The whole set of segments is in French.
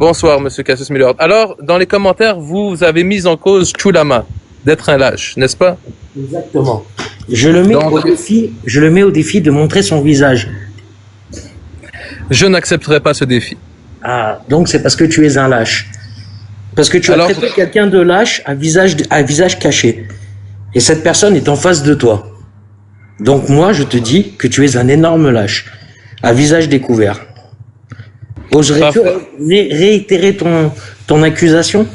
Bonsoir, monsieur Cassius Milord. Alors, dans les commentaires, vous avez mis en cause Chulama d'être un lâche, n'est-ce pas? Exactement. Donc, Je le mets au défi de montrer son visage. je n'accepterai pas ce défi. Ah, donc c'est parce que tu es un lâche. Parce que tu as Alors, traité quelqu'un de lâche à visage caché. Et cette personne est en face de toi. Donc moi, je te dis que tu es un énorme lâche, à visage découvert. Oserais-tu parfait. réitérer ton accusation?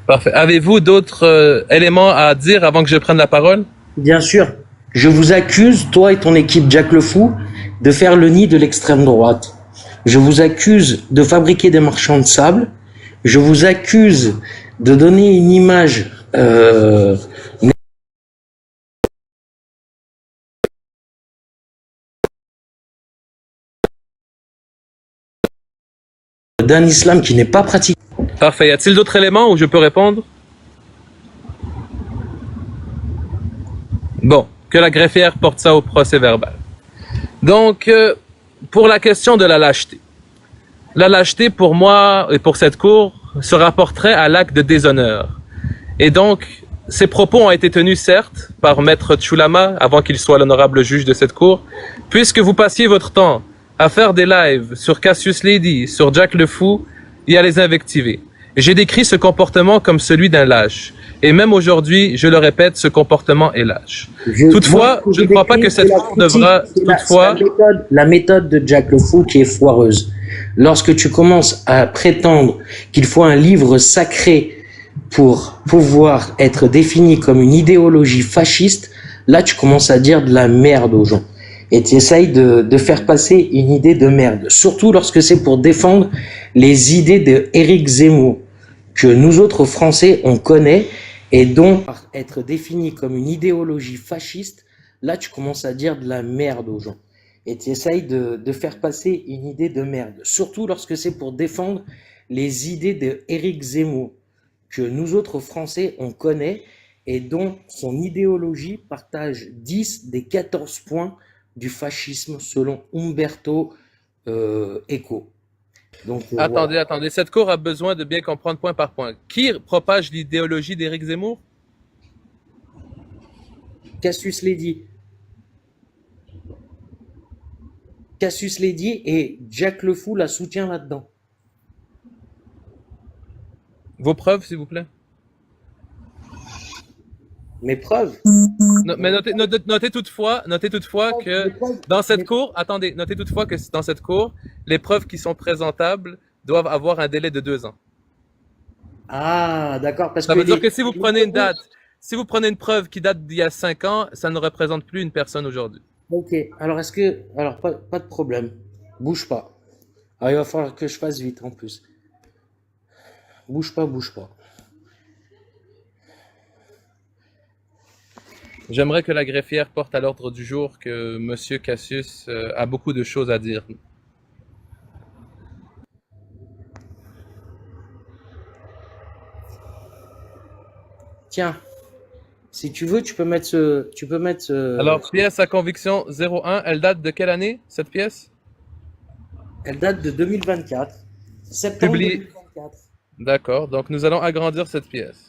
Parfait. Avez-vous d'autres éléments à dire avant que je prenne la parole? Bien sûr. Je vous accuse, toi et ton équipe Jack le Fou, de faire le nid de l'extrême droite. Je vous accuse de fabriquer des marchands de sable. Je vous accuse de donner une image d'un islam qui n'est pas pratiqué. Parfait. Y a-t-il d'autres éléments où je peux répondre? Bon, que la greffière porte ça au procès verbal. Donc, pour la question de la lâcheté. La lâcheté, pour moi et pour cette cour, se rapporterait à l'acte de déshonneur. Et donc, ces propos ont été tenus, certes, par Maître Chulama, avant qu'il soit l'honorable juge de cette cour, puisque vous passiez votre temps à faire des lives sur Cassius Lady, sur Jack le Fou, et à les invectiver. J'ai décrit ce comportement comme celui d'un lâche. Et même aujourd'hui, je le répète, ce comportement est lâche. Toutefois, je ne crois pas que cette cour devra... Toutefois, La méthode de Jack le Fou qui est foireuse. Lorsque tu commences à prétendre qu'il faut un livre sacré pour pouvoir être défini comme une idéologie fasciste, là tu commences à dire de la merde aux gens. Et tu essayes de faire passer une idée de merde. Surtout lorsque c'est pour défendre les idées de Éric Zemmour, que nous autres Français, on connaît, et dont être défini comme une idéologie fasciste, là tu commences à dire de la merde aux gens. Et tu essayes de faire passer une idée de merde. Surtout lorsque c'est pour défendre les idées de Éric Zemmour, que nous autres Français, on connaît, et dont son idéologie partage 10 des 14 points du fascisme selon Umberto Eco. Donc voilà. attendez, cette cour a besoin de bien comprendre point par point. Qui propage l'idéologie d'Éric Zemmour? Cassius Lady. Cassius Lady et Jack le Fou la soutient là-dedans. Vos preuves, s'il vous plaît. Mes preuves. Mais notez toutefois que dans cette cour, attendez, notez toutefois que dans cette cour, les preuves qui sont présentables doivent avoir un délai de 2 ans. Ah, d'accord, parce Ça que veut dire que si vous prenez une date, si vous prenez une preuve qui date d'il y a 5 ans, ça ne représente plus une personne aujourd'hui. Ok, alors alors pas de problème. Bouge pas. Alors il va falloir que je fasse vite en plus. Bouge pas, bouge pas. J'aimerais que la greffière porte à l'ordre du jour que Monsieur Cassius a beaucoup de choses à dire. Tiens, si tu veux, Alors, pièce à conviction 01, elle date de quelle année, cette pièce? elle date de 2024, septembre Publiée. 2024. D'accord, donc nous allons agrandir cette pièce.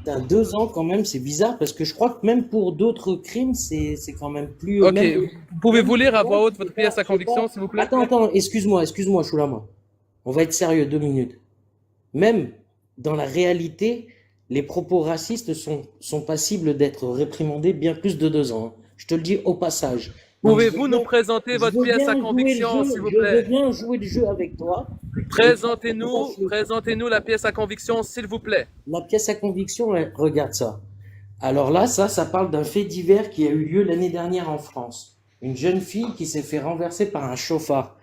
T'as 2 ans quand même, c'est bizarre parce que je crois que même pour d'autres crimes, c'est quand même plus. Ok, Même, pouvez-vous lire à ouais, voix haute votre pièce à conviction, s'il vous plaît? Attends, excuse-moi, Choulama. On va être sérieux 2 minutes. Même dans la réalité, les propos racistes sont passibles d'être réprimandés bien plus de 2 ans, hein. Je te le dis au passage. Donc Pouvez-vous nous présenter je votre veux pièce à bien jouer le conviction, jeu, s'il vous je veux plaît? bien jouer le jeu avec toi. Mais Présentez-nous la pièce à conviction, s'il vous plaît. la pièce à conviction, regarde ça. Alors là, ça parle d'un fait divers qui a eu lieu l'année dernière en France. Une jeune fille qui s'est fait renverser par un chauffard.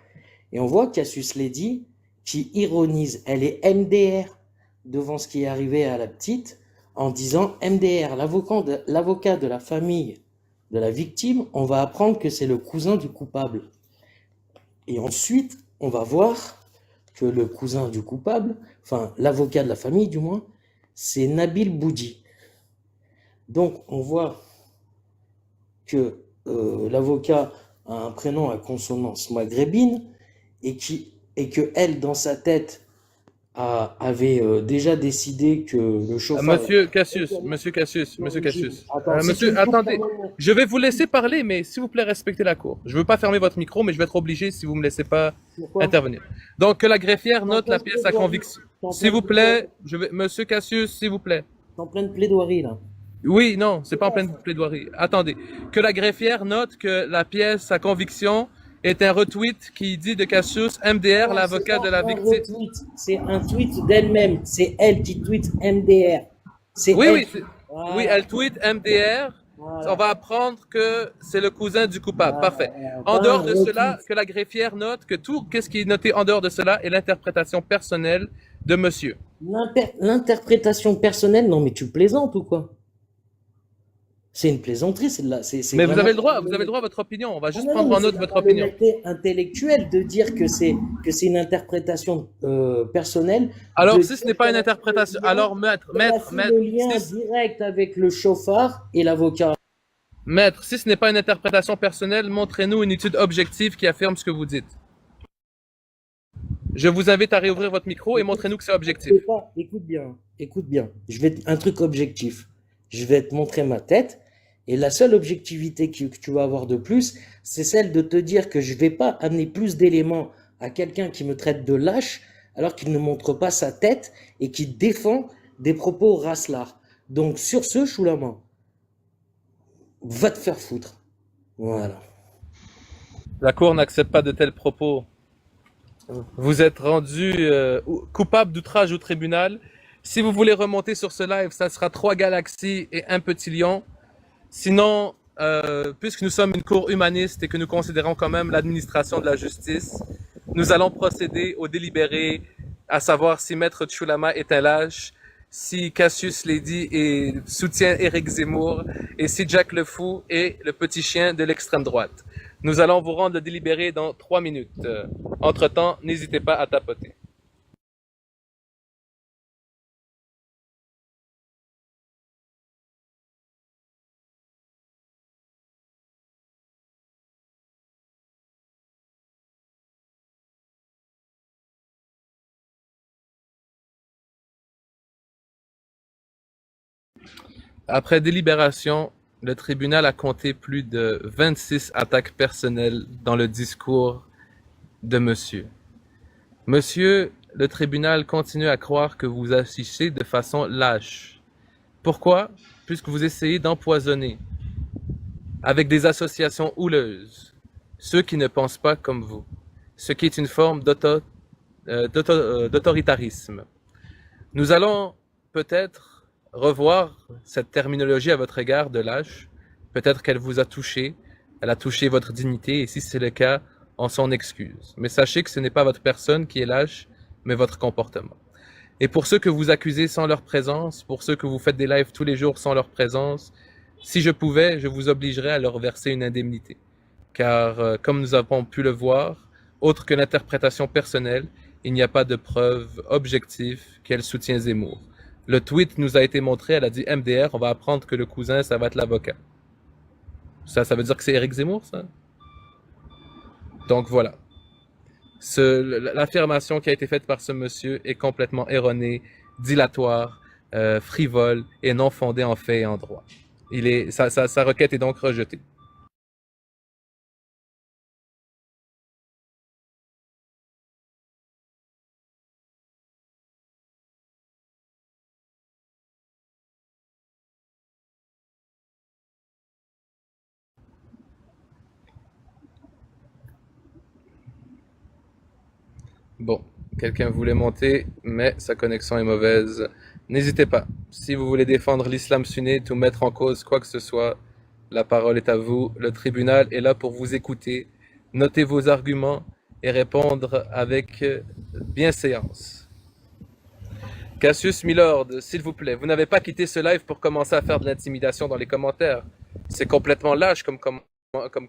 Et on voit Cassius Lady qui ironise. Elle est MDR devant ce qui est arrivé à la petite en disant MDR, l'avocat de la famille de la victime, on va apprendre que c'est le cousin du coupable. Et ensuite, on va voir que le cousin du coupable, enfin l'avocat de la famille du moins, c'est Nabil Boudi. Donc on voit que l'avocat a un prénom à consonance maghrébine et qui et que elle, dans sa tête, avait déjà décidé que le chauffard... Monsieur Cassius, Attends, si tu monsieur, me coupes à un attendez, moment, je vais vous laisser parler, mais s'il vous plaît, respectez la cour. Je ne veux pas fermer votre micro, mais je vais être obligé si vous me laissez pas pourquoi? intervenir. Donc, que la greffière T'es en note la pleine pièce à plaidoirie. conviction. T'es en S'il pleine vous plaidoirie. plaît, monsieur Cassius, s'il vous plaît. T'es en pleine plaidoirie, là. Oui, non, c'est C'est pas en quoi pleine ça? plaidoirie. Attendez. Que la greffière note que la pièce à conviction est un retweet qui dit de Cassius, MDR, Non, c'est l'avocat de pas la un victime. retweet. C'est un tweet d'elle-même. C'est elle qui tweet MDR. C'est Oui, elle oui, qui... oui, Voilà. elle tweet MDR. On Voilà. va apprendre que c'est le cousin du coupable. Voilà, Parfait. voilà. En Pas un dehors de cela, retweet. que la greffière note que tout, qu'est-ce qui est noté en dehors de cela est l'interprétation personnelle de monsieur. L'interprétation personnelle, non mais tu plaisantes ou quoi? C'est une plaisanterie, c'est Mais vraiment vous avez le droit à votre opinion. On va ah juste non, non, prendre mais en c'est note de la votre opinion. malhonnêteté intellectuelle de dire que c'est une interprétation personnelle, de Alors, si ce n'est dire pas une interprétation, alors qu'elle a fait le lien direct avec le chauffard et l'avocat. maître, si ce n'est pas une interprétation personnelle, montrez-nous une étude objective qui affirme ce que vous dites. Je vous invite à réouvrir votre micro et Écoute, montrez-nous que c'est objectif. écoute bien, écoute bien. Un truc objectif. Je vais te montrer ma tête. Et la seule objectivité que tu vas avoir de plus, c'est celle de te dire que je vais pas amener plus d'éléments à quelqu'un qui me traite de lâche alors qu'il ne montre pas sa tête et qui défend des propos racelards. Donc sur ce, Choulama, va te faire foutre. Voilà. La Cour n'accepte pas de tels propos. Vous êtes rendu coupable d'outrage au tribunal. Si vous voulez remonter sur ce live, ça sera 3 galaxies et un petit lion. Sinon, puisque nous sommes une cour humaniste et que nous considérons quand même l'administration de la justice, nous allons procéder au délibéré, à savoir si Maître Tchoulama est un lâche, si Cassius Lady soutient Éric Zemmour et si Jack le Fou est le petit chien de l'extrême droite. Nous allons vous rendre le délibéré dans 3 minutes. Entre-temps, n'hésitez pas à tapoter. Après délibération, le tribunal a compté plus de 26 attaques personnelles dans le discours de monsieur. Monsieur, le tribunal continue à croire que vous agissez de façon lâche. Pourquoi? Puisque vous essayez d'empoisonner, avec des associations houleuses, ceux qui ne pensent pas comme vous, ce qui est une forme d'autoritarisme. Nous allons peut-être revoir cette terminologie à votre égard de lâche. Peut-être qu'elle vous a touché, elle a touché votre dignité, et si c'est le cas, on s'en excuse. Mais sachez que ce n'est pas votre personne qui est lâche, mais votre comportement. Et pour ceux que vous accusez sans leur présence, pour ceux que vous faites des lives tous les jours sans leur présence, si je pouvais, je vous obligerais à leur verser une indemnité. Car, comme nous avons pu le voir, autre que l'interprétation personnelle, il n'y a pas de preuve objective qu'elle soutient Zemmour. Le tweet nous a été montré, elle a dit MDR, on va apprendre que le cousin, ça va être l'avocat. Ça veut dire que c'est Éric Zemmour, ça? Donc voilà. L'affirmation qui a été faite par ce monsieur est complètement erronée, dilatoire, frivole et non fondée en fait et en droit. Sa requête est donc rejetée. Bon, quelqu'un voulait monter, mais sa connexion est mauvaise. N'hésitez pas. Si vous voulez défendre l'islam sunnite ou mettre en cause quoi que ce soit, la parole est à vous. Le tribunal est là pour vous écouter. Notez vos arguments et répondre avec bienséance. Cassius Milord, s'il vous plaît, vous n'avez pas quitté ce live pour commencer à faire de l'intimidation dans les commentaires. C'est complètement lâche comme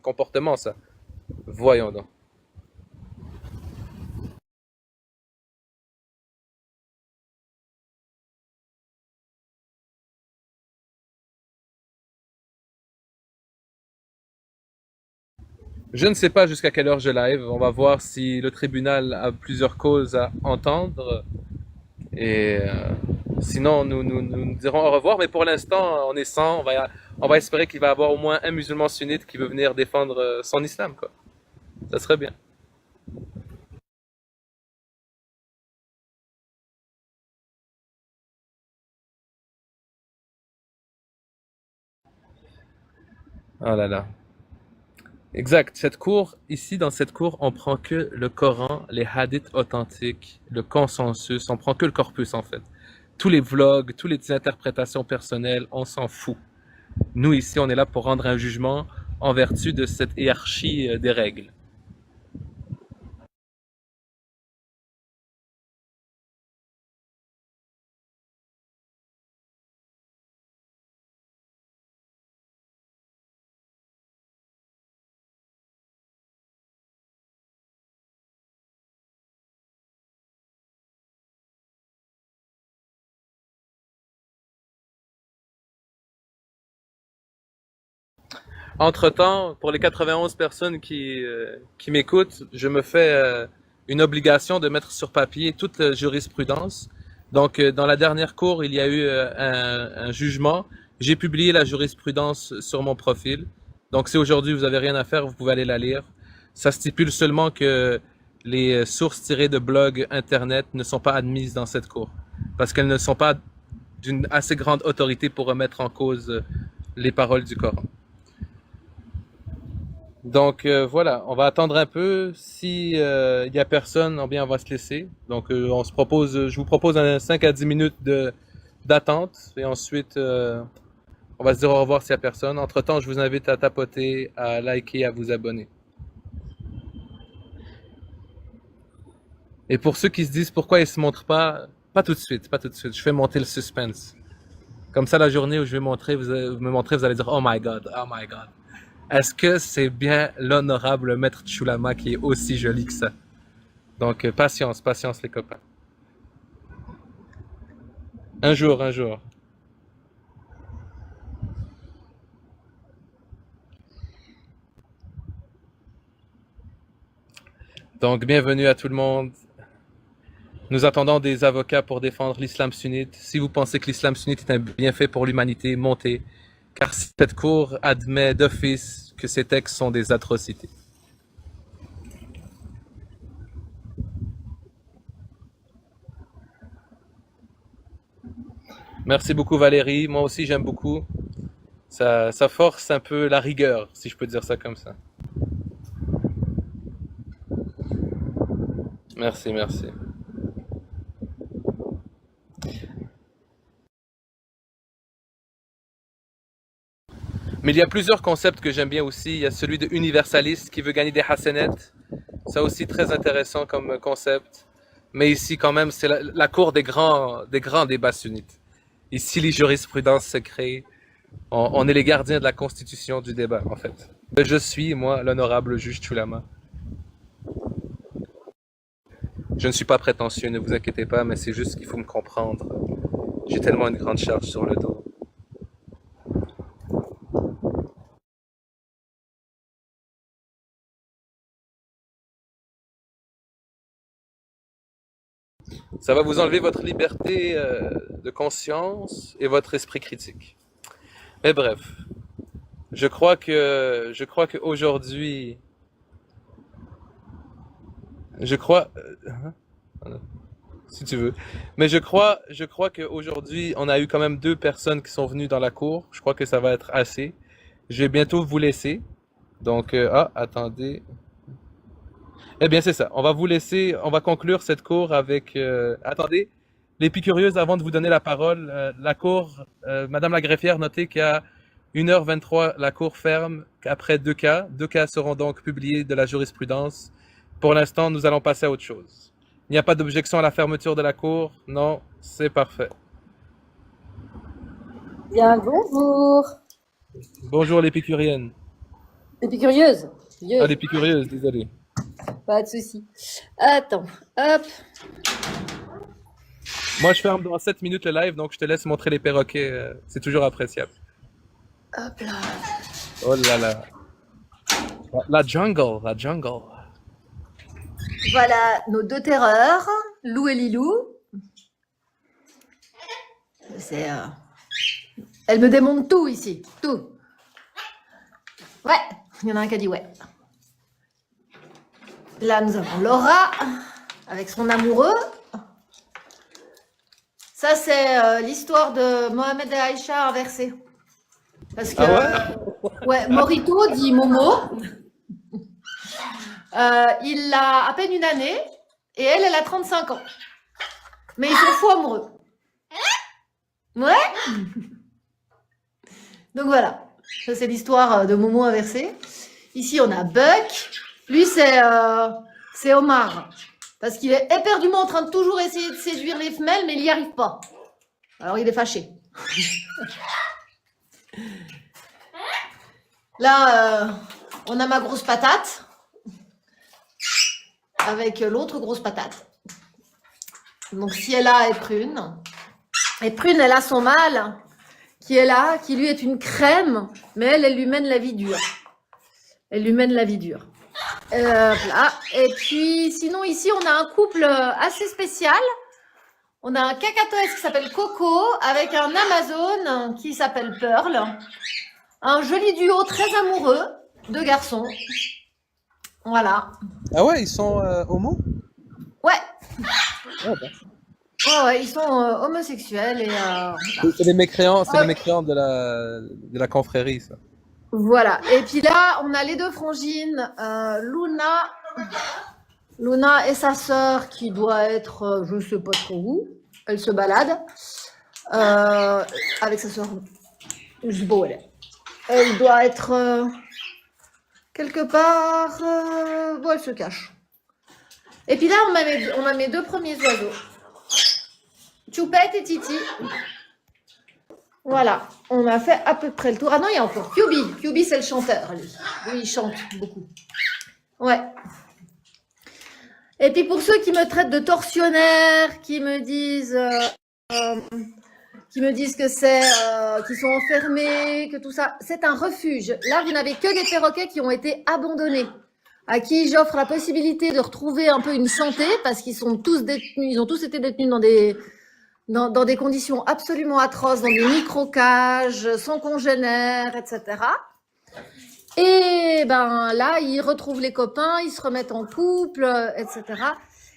comportement, ça. Voyons donc. Je ne sais pas jusqu'à quelle heure je live. On va voir si le tribunal a plusieurs causes à entendre. Et sinon, nous dirons au revoir. Mais pour l'instant, on est 100. On va espérer qu'il va y avoir au moins un musulman sunnite qui veut venir défendre son islam, quoi. Ça serait bien. Oh là là. Exact. Cette cour, ici, dans cette cour, on prend que le Coran, les hadiths authentiques, le consensus. On prend que le corpus, en fait. Tous les vlogs, toutes les interprétations personnelles, on s'en fout. Nous, ici, on est là pour rendre un jugement en vertu de cette hiérarchie des règles. Entre-temps, pour les 91 personnes qui m'écoutent, je me fais une obligation de mettre sur papier toute la jurisprudence. Donc, dans la dernière cour, il y a eu un jugement. J'ai publié la jurisprudence sur mon profil. Donc, si aujourd'hui vous avez rien à faire, vous pouvez aller la lire. Ça stipule seulement que les sources tirées de blogs Internet ne sont pas admises dans cette cour. Parce qu'elles ne sont pas d'une assez grande autorité pour remettre en cause les paroles du Coran. Donc voilà, on va attendre un peu. Si il y a personne, eh bien on va se laisser. Donc je vous propose un 5 à 10 minutes de d'attente et ensuite on va se dire au revoir s'il y a personne. Entre-temps, je vous invite à tapoter, à liker, à vous abonner. Et pour ceux qui se disent pourquoi ils se montrent pas, pas tout de suite, pas tout de suite. Je fais monter le suspense. Comme ça, la journée où je vais montrer, vous me montrer, vous allez dire oh my god, oh my god. Est-ce que c'est bien l'honorable maître Chulama qui est aussi joli que ça? Donc, patience, patience les copains. Un jour, un jour. Donc, bienvenue à tout le monde. Nous attendons des avocats pour défendre l'islam sunnite. Si vous pensez que l'islam sunnite est un bienfait pour l'humanité, montez. Car cette cour admet d'office que ces textes sont des atrocités. Merci beaucoup Valérie. Moi aussi j'aime beaucoup. Ça force un peu la rigueur, si je peux dire ça comme ça. Merci, merci. Mais il y a plusieurs concepts que j'aime bien aussi. Il y a celui de universaliste qui veut gagner des hasanettes. Ça aussi très intéressant comme concept. Mais ici quand même c'est la cour des grands débats sunnites. Ici les jurisprudences se créent. On est les gardiens de la constitution du débat en fait. Je suis moi l'honorable juge Chulama. Je ne suis pas prétentieux, ne vous inquiétez pas, mais c'est juste qu'il faut me comprendre. J'ai tellement une grande charge sur le dos. Ça va vous enlever votre liberté de conscience et votre esprit critique. Mais bref, je crois qu'aujourd'hui, je crois, si tu veux, mais je crois qu'aujourd'hui, on a eu quand même deux personnes qui sont venues dans la cour. Je crois que ça va être assez. Je vais bientôt vous laisser. Donc, attendez. Eh bien, c'est ça. On va vous laisser, on va conclure cette cour avec. Attendez, l'épicurieuse, avant de vous donner la parole, la cour, Madame la greffière, notez qu'à 1h23, la cour ferme après deux cas. Deux cas seront donc publiés de la jurisprudence. Pour l'instant, nous allons passer à autre chose. Il n'y a pas d'objection à la fermeture de la cour? Non, c'est parfait. Bien, bonjour. Bonjour l'épicurienne. Épicurieuse. Ah, Curieuse. l'épicurieuse, désolé. Pas de souci. Attends, hop. Moi, je ferme dans 7 minutes le live, donc je te laisse montrer les perroquets. C'est toujours appréciable. Hop là. Oh là là. La jungle, la jungle. Voilà nos deux terreurs, Lou et Lilou. C'est, elle me démonte tout ici, tout. Ouais, il y en a un qui a dit ouais. Là, nous avons Laura avec son amoureux. Ça, c'est l'histoire de Mohamed et Aïcha inversée. Parce que, ouais, Morito dit Momo. Il a à peine une année et elle a 35 ans. Mais ils sont fous amoureux. Ouais. Donc voilà. Ça, c'est l'histoire de Momo inversée. Ici, on a Buck. Lui, c'est Omar. Parce qu'il est éperdument en train de toujours essayer de séduire les femelles, mais il n'y arrive pas. Alors, il est fâché. Là, on a ma grosse patate. Avec l'autre grosse patate. Donc, Ciela et Prune. Et Prune, elle a son mâle qui est là, qui lui est une crème, mais elle lui mène la vie dure. Elle lui mène la vie dure. Là. Et puis, sinon, ici, on a un couple assez spécial. On a un cacatoès qui s'appelle Coco avec un Amazone qui s'appelle Pearl. Un joli duo très amoureux, deux garçons. Voilà. Ah ouais, ils sont homo? Ouais. Oh, bah. Ouais, ils sont homosexuels et voilà. C'est les mécréants, c'est les mécréants de la confrérie, ça. Voilà. Et puis là, on a les deux frangines, Luna et sa sœur qui doit être, je ne sais pas trop où. Elle se balade avec sa sœur. Je sais pas où elle est. Elle doit être quelque part. Bon, elle se cache. Et puis là, on a mes deux premiers oiseaux. Choupette et Titi. Voilà, on a fait à peu près le tour. Ah non, il y a encore QB. QB, c'est le chanteur, lui. Lui, il chante beaucoup. Ouais. Et puis pour ceux qui me traitent de tortionnaire, qui me disent que c'est, qu'ils sont enfermés, que tout ça, c'est un refuge. Là, vous n'avez que des perroquets qui ont été abandonnés, à qui j'offre la possibilité de retrouver un peu une santé, parce qu'ils sont tous détenus, ils ont tous été détenus dans des conditions absolument atroces, dans des micro-cages, sans congénères, etc. Et ben là, ils retrouvent les copains, ils se remettent en couple, etc.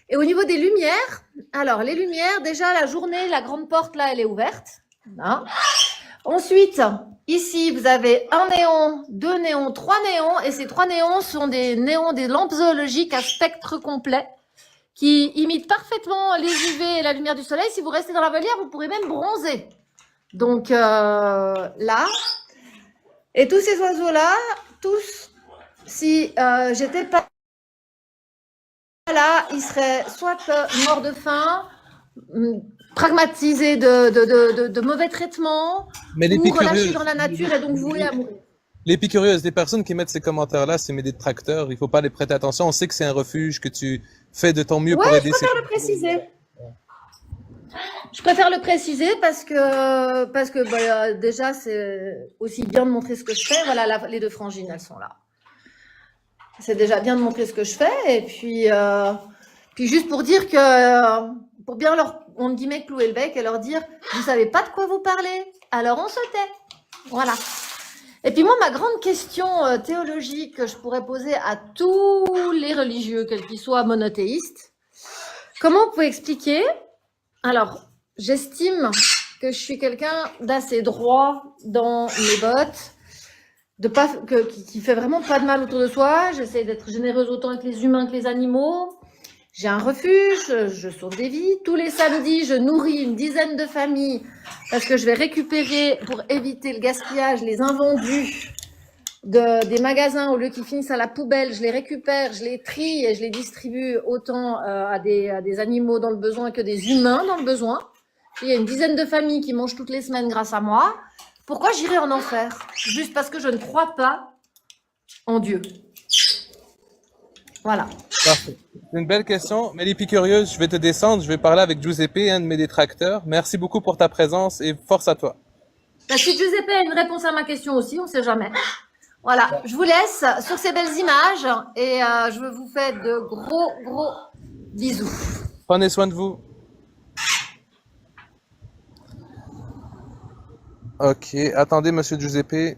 Et au niveau des lumières, alors les lumières, déjà la journée, la grande porte là, elle est ouverte. Là. Ensuite, ici, vous avez un néon, deux néons, trois néons, et ces trois néons sont des néons des lampes zoologiques à spectre complet, qui imitent parfaitement les UV et la lumière du soleil. Si vous restez dans la volière, vous pourrez même bronzer. Donc là, et tous ces oiseaux-là, tous, si j'étais pas là, ils seraient soit morts de faim, pragmatisés de mauvais traitements, ou relâchés dans la nature et donc voués à mourir. L'épicurieuse, des personnes qui mettent ces commentaires-là, c'est mes détracteurs, il faut pas les prêter attention. On sait que c'est un refuge, que tu fais de ton mieux pour aider ces... Je préfère le préciser. Je préfère le préciser parce que bah, déjà, c'est aussi bien de montrer ce que je fais. Voilà, les deux frangines, elles sont là. C'est déjà bien de montrer ce que je fais. Et puis juste pour dire que, pour bien leur, entre guillemets, clouer le bec et leur dire, vous savez pas de quoi vous parlez, alors on se tait. Voilà. Et puis moi, ma grande question théologique que je pourrais poser à tous les religieux, quels qu'ils soient monothéistes, comment vous pouvez expliquer? Alors, j'estime que je suis quelqu'un d'assez droit dans mes bottes, qui fait vraiment pas de mal autour de soi. J'essaie d'être généreuse autant avec les humains que les animaux. J'ai un refuge, je sauve des vies. Tous les samedis, je nourris une dizaine de familles parce que je vais récupérer, pour éviter le gaspillage, les invendus des magasins. Au lieu qu'ils finissent à la poubelle, je les récupère, je les trie et je les distribue autant à des animaux dans le besoin que des humains dans le besoin. Il y a une dizaine de familles qui mangent toutes les semaines grâce à moi. Pourquoi j'irais en enfer? Juste parce que je ne crois pas en Dieu. Voilà. Parfait. C'est une belle question. Mais l'épicurieuse, je vais te descendre, je vais parler avec Giuseppe, un de mes détracteurs. Merci beaucoup pour ta présence et force à toi. Si Giuseppe a une réponse à ma question aussi, on ne sait jamais. Voilà, je vous laisse sur ces belles images et je vous fais de gros bisous. Prenez soin de vous. Ok, attendez, monsieur Giuseppe,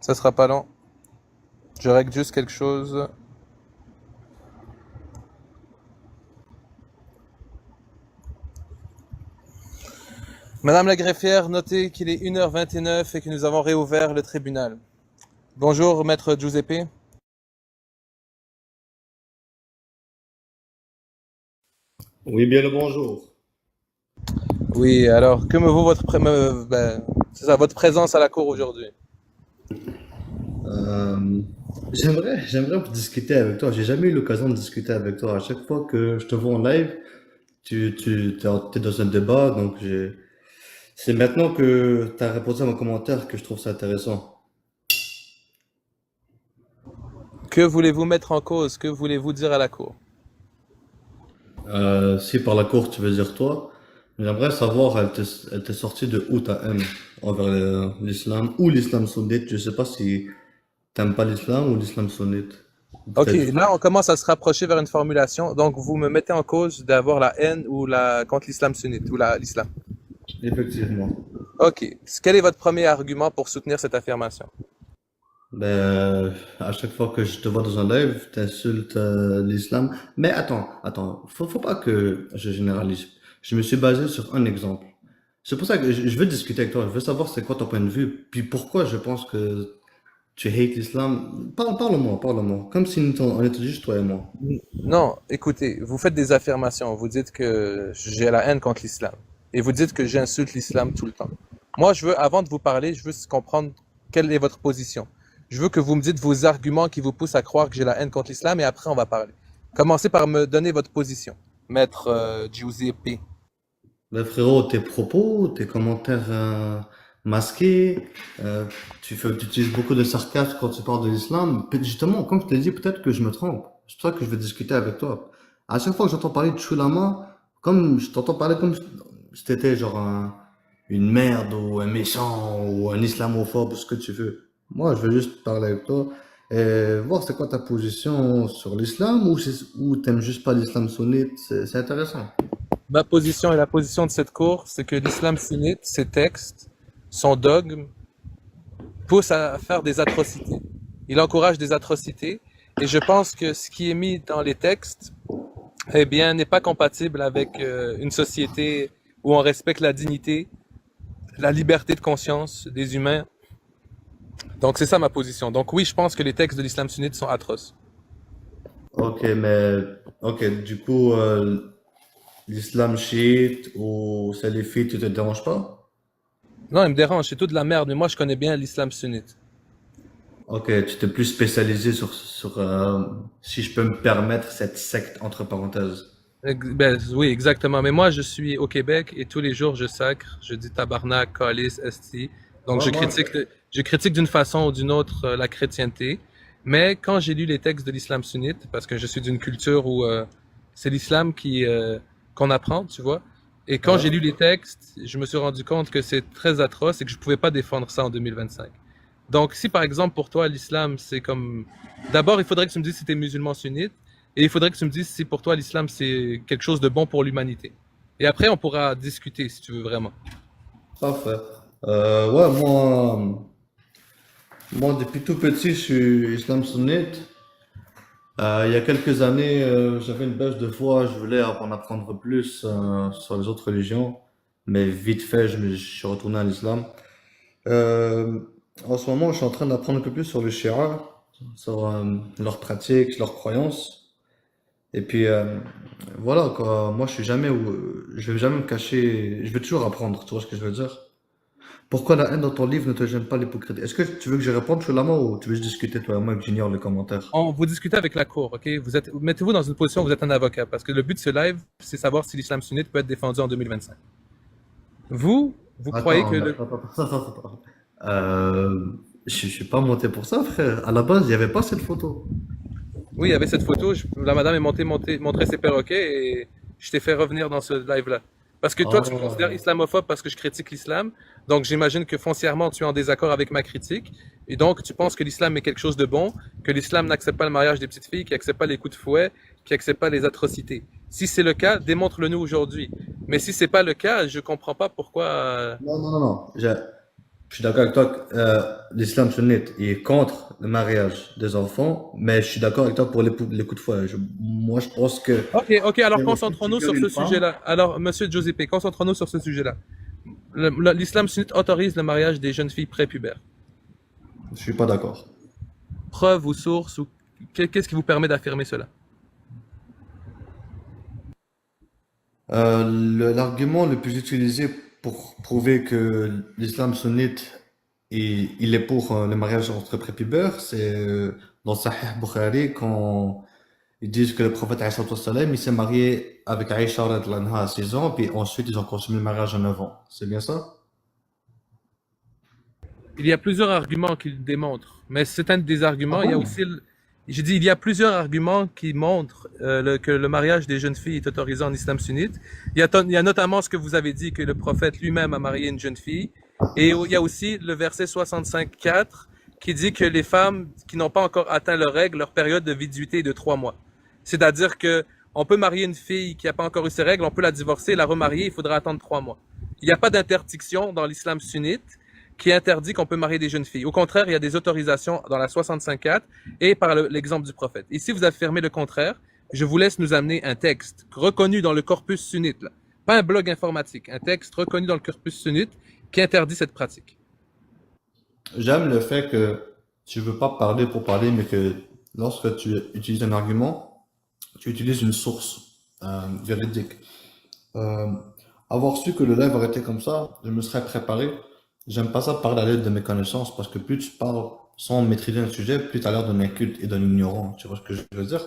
ça sera pas long. Je règle juste quelque chose. Madame la greffière, notez qu'il est 1h29 et que nous avons réouvert le tribunal. Bonjour, maître Giuseppe. Oui, bien le bonjour. Oui, alors, que me vaut c'est ça, votre présence à la cour aujourd'hui? Euh, j'aimerais discuter avec toi. J'ai jamais eu l'occasion de discuter avec toi. À chaque fois que je te vois en live, t'es dans un débat. C'est maintenant que tu as répondu à mon commentaire que je trouve ça intéressant. Que voulez-vous mettre en cause? Que voulez-vous dire à la cour? Si par la cour tu veux dire toi, j'aimerais savoir, elle t'est sortie de où ta haine envers l'islam ou l'islam sunnite. Je sais pas si t'aimes pas l'islam ou l'islam sunnite. Ok, Peut-être. là on commence à se rapprocher vers une formulation. Donc vous me mettez en cause d'avoir la haine ou la contre l'islam sunnite ou l'islam. Effectivement. Ok, quel est votre premier argument pour soutenir cette affirmation? À chaque fois que je te vois dans un live, t'insultes l'islam. Mais attends, faut pas que je généralise. Je me suis basé sur un exemple. C'est pour ça que je veux discuter avec toi. Je veux savoir c'est quoi ton point de vue, puis pourquoi je pense que tu hates l'islam. Parle-moi. Comme si on était juste toi et moi. Non, écoutez, vous faites des affirmations. Vous dites que j'ai la haine contre l'islam. Et vous dites que j'insulte l'islam tout le temps. Moi, avant de vous parler, je veux comprendre quelle est votre position. Je veux que vous me dites vos arguments qui vous poussent à croire que j'ai la haine contre l'islam et après on va parler. Commencez par me donner votre position, maître Giuseppe. Frérot, tes propos, tes commentaires masqués, tu utilises beaucoup de sarcasme quand tu parles de l'islam. Justement, comme je te l'ai dit, peut-être que je me trompe. C'est pour ça que je veux discuter avec toi. À chaque fois que j'entends parler de Chulama, comme je t'entends parler comme si t'étais genre une merde ou un méchant ou un islamophobe ou ce que tu veux. Moi, je veux juste parler avec toi et voir c'est quoi ta position sur l'islam ou t'aimes juste pas l'islam sunnite. C'est intéressant. Ma position et la position de cette cour, c'est que l'islam sunnite, ses textes, son dogme, pousse à faire des atrocités. Il encourage des atrocités et je pense que ce qui est mis dans les textes, eh bien, n'est pas compatible avec une société où on respecte la dignité, la liberté de conscience des humains. Donc c'est ça ma position. Donc oui, je pense que les textes de l'islam sunnite sont atroces. Ok, du coup, l'islam chiite ou salafite, tu te dérange pas? Non, il me dérange, c'est toute de la merde, mais moi je connais bien l'islam sunnite. Ok, tu t'es plus spécialisé sur si je peux me permettre, cette secte entre parenthèses. Ben, oui, exactement. Mais moi, je suis au Québec et tous les jours, je sacre, je dis tabarnak, calice, esti. Donc, Ouais, moi, je critique d'une façon ou d'une autre la chrétienté. Mais quand j'ai lu les textes de l'islam sunnite, parce que je suis d'une culture où c'est l'islam qu'on apprend, tu vois. Et quand j'ai ouais. lu les textes, je me suis rendu compte que c'est très atroce et que je pouvais pas défendre ça en 2025. Donc, si par exemple pour toi l'islam c'est comme, d'abord il faudrait que tu me dises si tu es musulman sunnite et il faudrait que tu me dises si pour toi l'islam c'est quelque chose de bon pour l'humanité. Et après on pourra discuter si tu veux vraiment. Parfait. Ouais, moi, depuis tout petit, je suis islam sunnite. Il y a quelques années, j'avais une baisse de foi, je voulais en apprendre plus sur les autres religions, mais vite fait, je suis retourné à l'islam. Euh, En ce moment, je suis en train d'apprendre un peu plus sur le Shia, sur leurs pratiques, leurs croyances. Et puis voilà quoi. Moi, je vais jamais me cacher. Je vais toujours apprendre. Tu vois ce que je veux dire? Pourquoi la haine dans ton livre ne te gêne pas l'hypocrisie? Est-ce que tu veux que je réponde sur la main ou tu veux juste discuter toi et moi et que j'ignore les commentaires? Vous discutez avec la cour, ok? Mettez-vous dans une position où vous êtes un avocat parce que le but de ce live c'est savoir si l'islam sunnite peut être défendu en 2025. Vous croyez que Attends, attends. Je suis pas monté pour ça, frère. À la base, il n'y avait pas cette photo. oui, il y avait cette photo, la madame est montée, montrer ses perroquets et je t'ai fait revenir dans ce live-là. Parce que toi, tu me considères islamophobe parce que je critique l'islam. Donc, j'imagine que foncièrement, tu es en désaccord avec ma critique. Et donc, tu penses que l'islam est quelque chose de bon, que l'islam n'accepte pas le mariage des petites filles, qu'il n'accepte pas les coups de fouet, qu'il n'accepte pas les atrocités. Si c'est le cas, démontre-le nous aujourd'hui. Mais si c'est pas le cas, je comprends pas pourquoi. Non, non, non, non. Je suis d'accord avec toi que l'islam sunnite est contre le mariage des enfants, mais je suis d'accord avec toi pour les coups de fouet. Moi, je pense que Ok, alors si tu concentrons-nous sur violes ce une femme, sujet-là. Alors, Monsieur Giuseppe, concentrons-nous sur ce sujet-là. L'islam sunnite autorise le mariage des jeunes filles prépubères. je suis pas d'accord. Preuve ou source ou qu'est-ce qui vous permet d'affirmer cela? L'argument le plus utilisé pour prouver que l'islam sunnite il est pour le mariage entre prépubères, c'est dans Sahih Bukhari quand ils disent que le prophète alayhi salatu wassalam, il s'est marié avec Aïcha radhiyallahu anha à 6 ans, puis ensuite ils ont consommé le mariage à 9 ans. C'est bien ça? Il y a plusieurs arguments qui le démontrent, mais c'est un des Ah arguments. Il y a bon? aussi, j'ai dit, il y a plusieurs arguments qui montrent que le mariage des jeunes filles est autorisé en islam sunnite. Il y a notamment ce que vous avez dit, que le prophète lui-même a marié une jeune fille. Et il y a aussi le verset 65:4 qui dit que les femmes qui n'ont pas encore atteint leur règle, leur période de viduité est de 3 mois. C'est-à-dire que on peut marier une fille qui n'a pas encore eu ses règles, on peut la divorcer, la remarier, il faudra attendre 3 mois. Il n'y a pas d'interdiction dans l'islam sunnite qui interdit qu'on peut marier des jeunes filles. Au contraire, il y a des autorisations dans la 65:4 et par l'exemple du prophète. Et si vous affirmez le contraire, je vous laisse nous amener un texte reconnu dans le corpus sunnite, là. Pas un blog informatique, un texte reconnu dans le corpus sunnite qui interdit cette pratique. J'aime le fait que tu veux pas parler pour parler, mais que lorsque tu utilises un argument, tu utilises une source véridique. Euh, Avoir su que le live aurait été comme ça, je me serais préparé. J'aime pas ça parler à l'aide de mes connaissances parce que plus tu parles sans maîtriser un sujet, plus tu as l'air d'un inculte et d'un ignorant. Tu vois ce que je veux dire?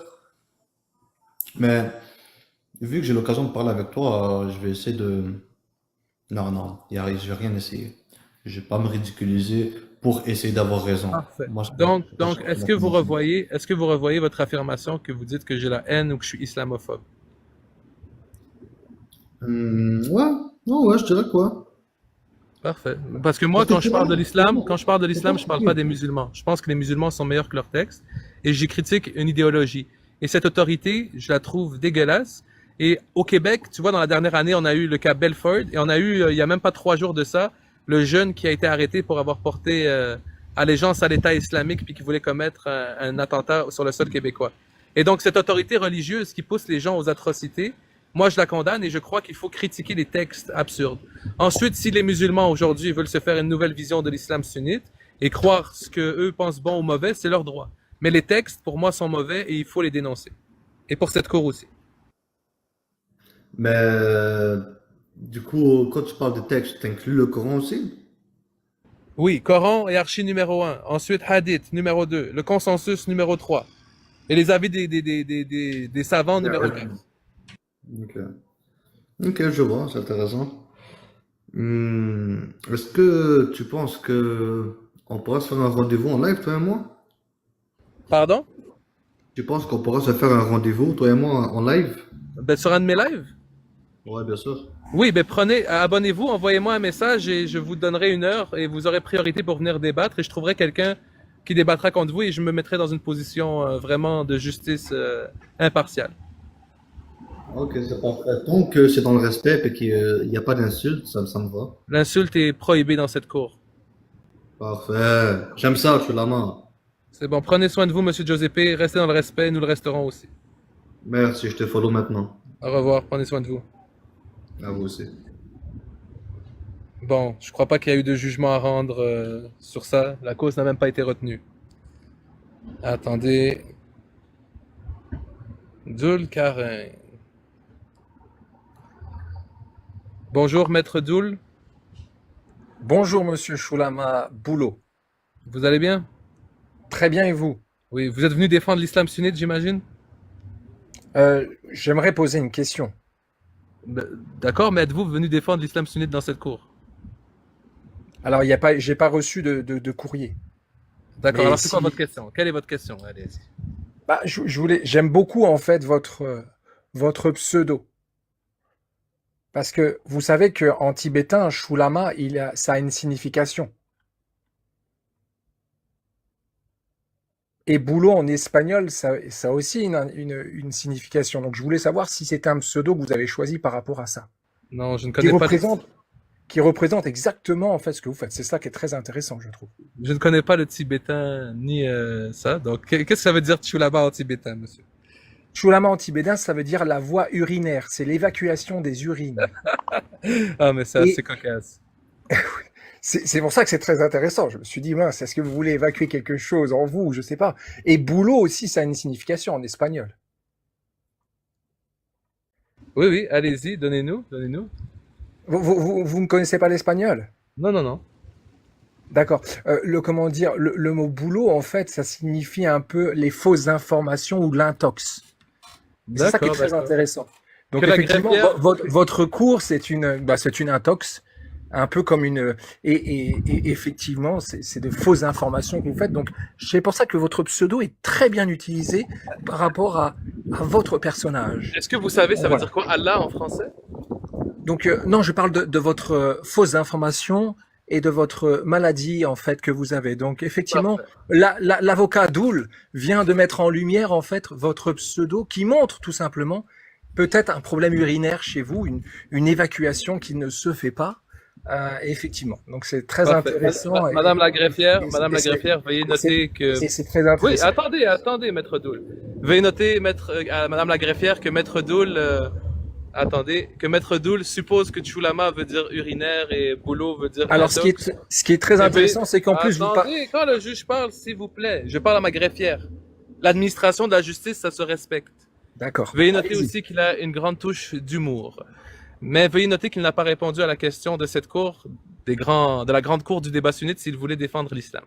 Mais vu que j'ai l'occasion de parler avec toi, je vais essayer de. Non, non, je vais rien essayer. Je vais pas me ridiculiser pour essayer d'avoir raison. Parfait. Moi, Donc, est-ce que vous revoyez votre affirmation que vous dites que j'ai la haine ou que je suis islamophobe? Ouais, non, ouais, je dirais quoi? Parfait. Parce que moi, Parce que quand je tu parle vois, de l'islam, quand je parle de c'est pas l'islam, je parle pas facile. des musulmans. Je pense que les musulmans sont meilleurs que leurs textes et j'y critique une idéologie. Et cette autorité, je la trouve dégueulasse. Et au Québec, tu vois, dans la dernière année, on a eu le cas Belford et on a eu, il y a même pas 3 jours de ça, le jeune qui a été arrêté pour avoir porté allégeance à l'État islamique puis qui voulait commettre un attentat sur le sol québécois. Et donc, cette autorité religieuse qui pousse les gens aux atrocités, moi, je la condamne et je crois qu'il faut critiquer les textes absurdes. Ensuite, si les musulmans aujourd'hui veulent se faire une nouvelle vision de l'islam sunnite et croire ce que eux pensent bon ou mauvais, c'est leur droit. Mais les textes, pour moi, sont mauvais et il faut les dénoncer. Et pour cette cour aussi. Mais du coup, quand tu parles de texte, tu inclus le Coran aussi? Oui, Coran et Archi numéro 1. Ensuite, Hadith numéro 2. Le consensus numéro 3. Et les avis des savants numéro 4. Ok. Ok, je vois, c'est intéressant. Est-ce que tu penses que on pourra se faire un rendez-vous en live, toi et moi? Pardon? Tu penses qu'on pourra se faire un rendez-vous, toi et moi, en live? Ben, sur un de mes lives? Ouais, bien sûr. Oui, ben prenez, abonnez-vous, envoyez-moi un message et je vous donnerai 1 heure et vous aurez priorité pour venir débattre et je trouverai quelqu'un qui débattra contre vous et je me mettrai dans une position vraiment de justice impartiale. Ok, c'est parfait. Tant que c'est dans le respect et qu'il n'y a pas d'insulte, ça me va. L'insulte est prohibée dans cette cour. Parfait. J'aime ça, je suis la main. C'est bon, prenez soin de vous, Monsieur Giuseppe, restez dans le respect, nous le resterons aussi. Merci, je te follow maintenant. Au revoir, prenez soin de vous. À vous aussi. Bon, je crois pas qu'il y a eu de jugement à rendre sur ça. La cause n'a même pas été retenue. Attendez. Doul Karin. Bonjour, Maître Doul. Bonjour Monsieur Choulama Boulot. Vous allez bien? Très bien et vous? Oui, vous êtes venu défendre l'islam sunnite, j'imagine? J'aimerais poser une question. D'accord, mais êtes-vous venu défendre l'islam sunnite dans cette cour? Alors, j'ai pas reçu de courrier. D'accord, Mais alors c'est quoi si- votre question? Quelle est votre question? Allez-y. Bah, j'aime beaucoup en fait votre pseudo. Parce que vous savez qu'en tibétain, Shulama, ça a une signification. Et boulot en espagnol, ça a aussi une signification. Donc je voulais savoir si c'était un pseudo que vous avez choisi par rapport à ça. Non, je ne Qui connais pas. qui représente exactement en fait ce que vous faites. C'est ça qui est très intéressant, je trouve. Je ne connais pas le tibétain ni ça. Donc, qu'est-ce que ça veut dire Chulaba en tibétain, monsieur? Chulama en tibétain, ça veut dire la voie urinaire. C'est l'évacuation des urines. Ah, mais c'est Et assez cocasse. c'est pour ça que c'est très intéressant. Je me suis dit, mince, est-ce que vous voulez évacuer quelque chose en vous? Je sais pas. Et boulot aussi, ça a une signification en espagnol. Oui, oui, allez-y, donnez-nous, donnez-nous. Vous ne connaissez pas l'espagnol? Non, non, non. D'accord. Comment dire, le mot boulot, en fait, ça signifie un peu les fausses informations ou l'intox. Et c'est ça qui est D'accord, très d'accord. intéressant. Que Donc la effectivement, greffière, votre cours, c'est une intox, un peu comme une et effectivement, c'est de fausses informations que vous faites. Donc c'est pour ça que votre pseudo est très bien utilisé par rapport à votre personnage. est-ce que vous savez, ça veut Voilà. dire quoi, Allah en français? Donc non, je parle de votre fausse information et de votre maladie en fait que vous avez. Donc effectivement, Parfait. l'avocat Doul vient de mettre en lumière en fait votre pseudo qui montre tout simplement peut-être un problème urinaire chez vous, une évacuation qui ne se fait pas. Effectivement. Donc c'est très Parfait. intéressant Madame la greffière, veuillez noter que... c'est très Oui, intéressant. attendez, attendez, Maître Doul. Veuillez noter, à Madame la greffière, que Maître Doul, attendez, que Maître Doul suppose que Chulama veut dire urinaire et Boulot veut dire Alors intox. ce qui est très Eh intéressant, c'est qu'en plus vous attendez, quand le juge parle, s'il vous plaît, je parle à ma greffière. L'administration de la justice, ça se respecte. D'accord. Veuillez noter Allez-y. aussi qu'il a une grande touche d'humour. Mais veuillez noter qu'il n'a pas répondu à la question de cette cour, de la grande cour du débat sunnite, s'il voulait défendre l'islam.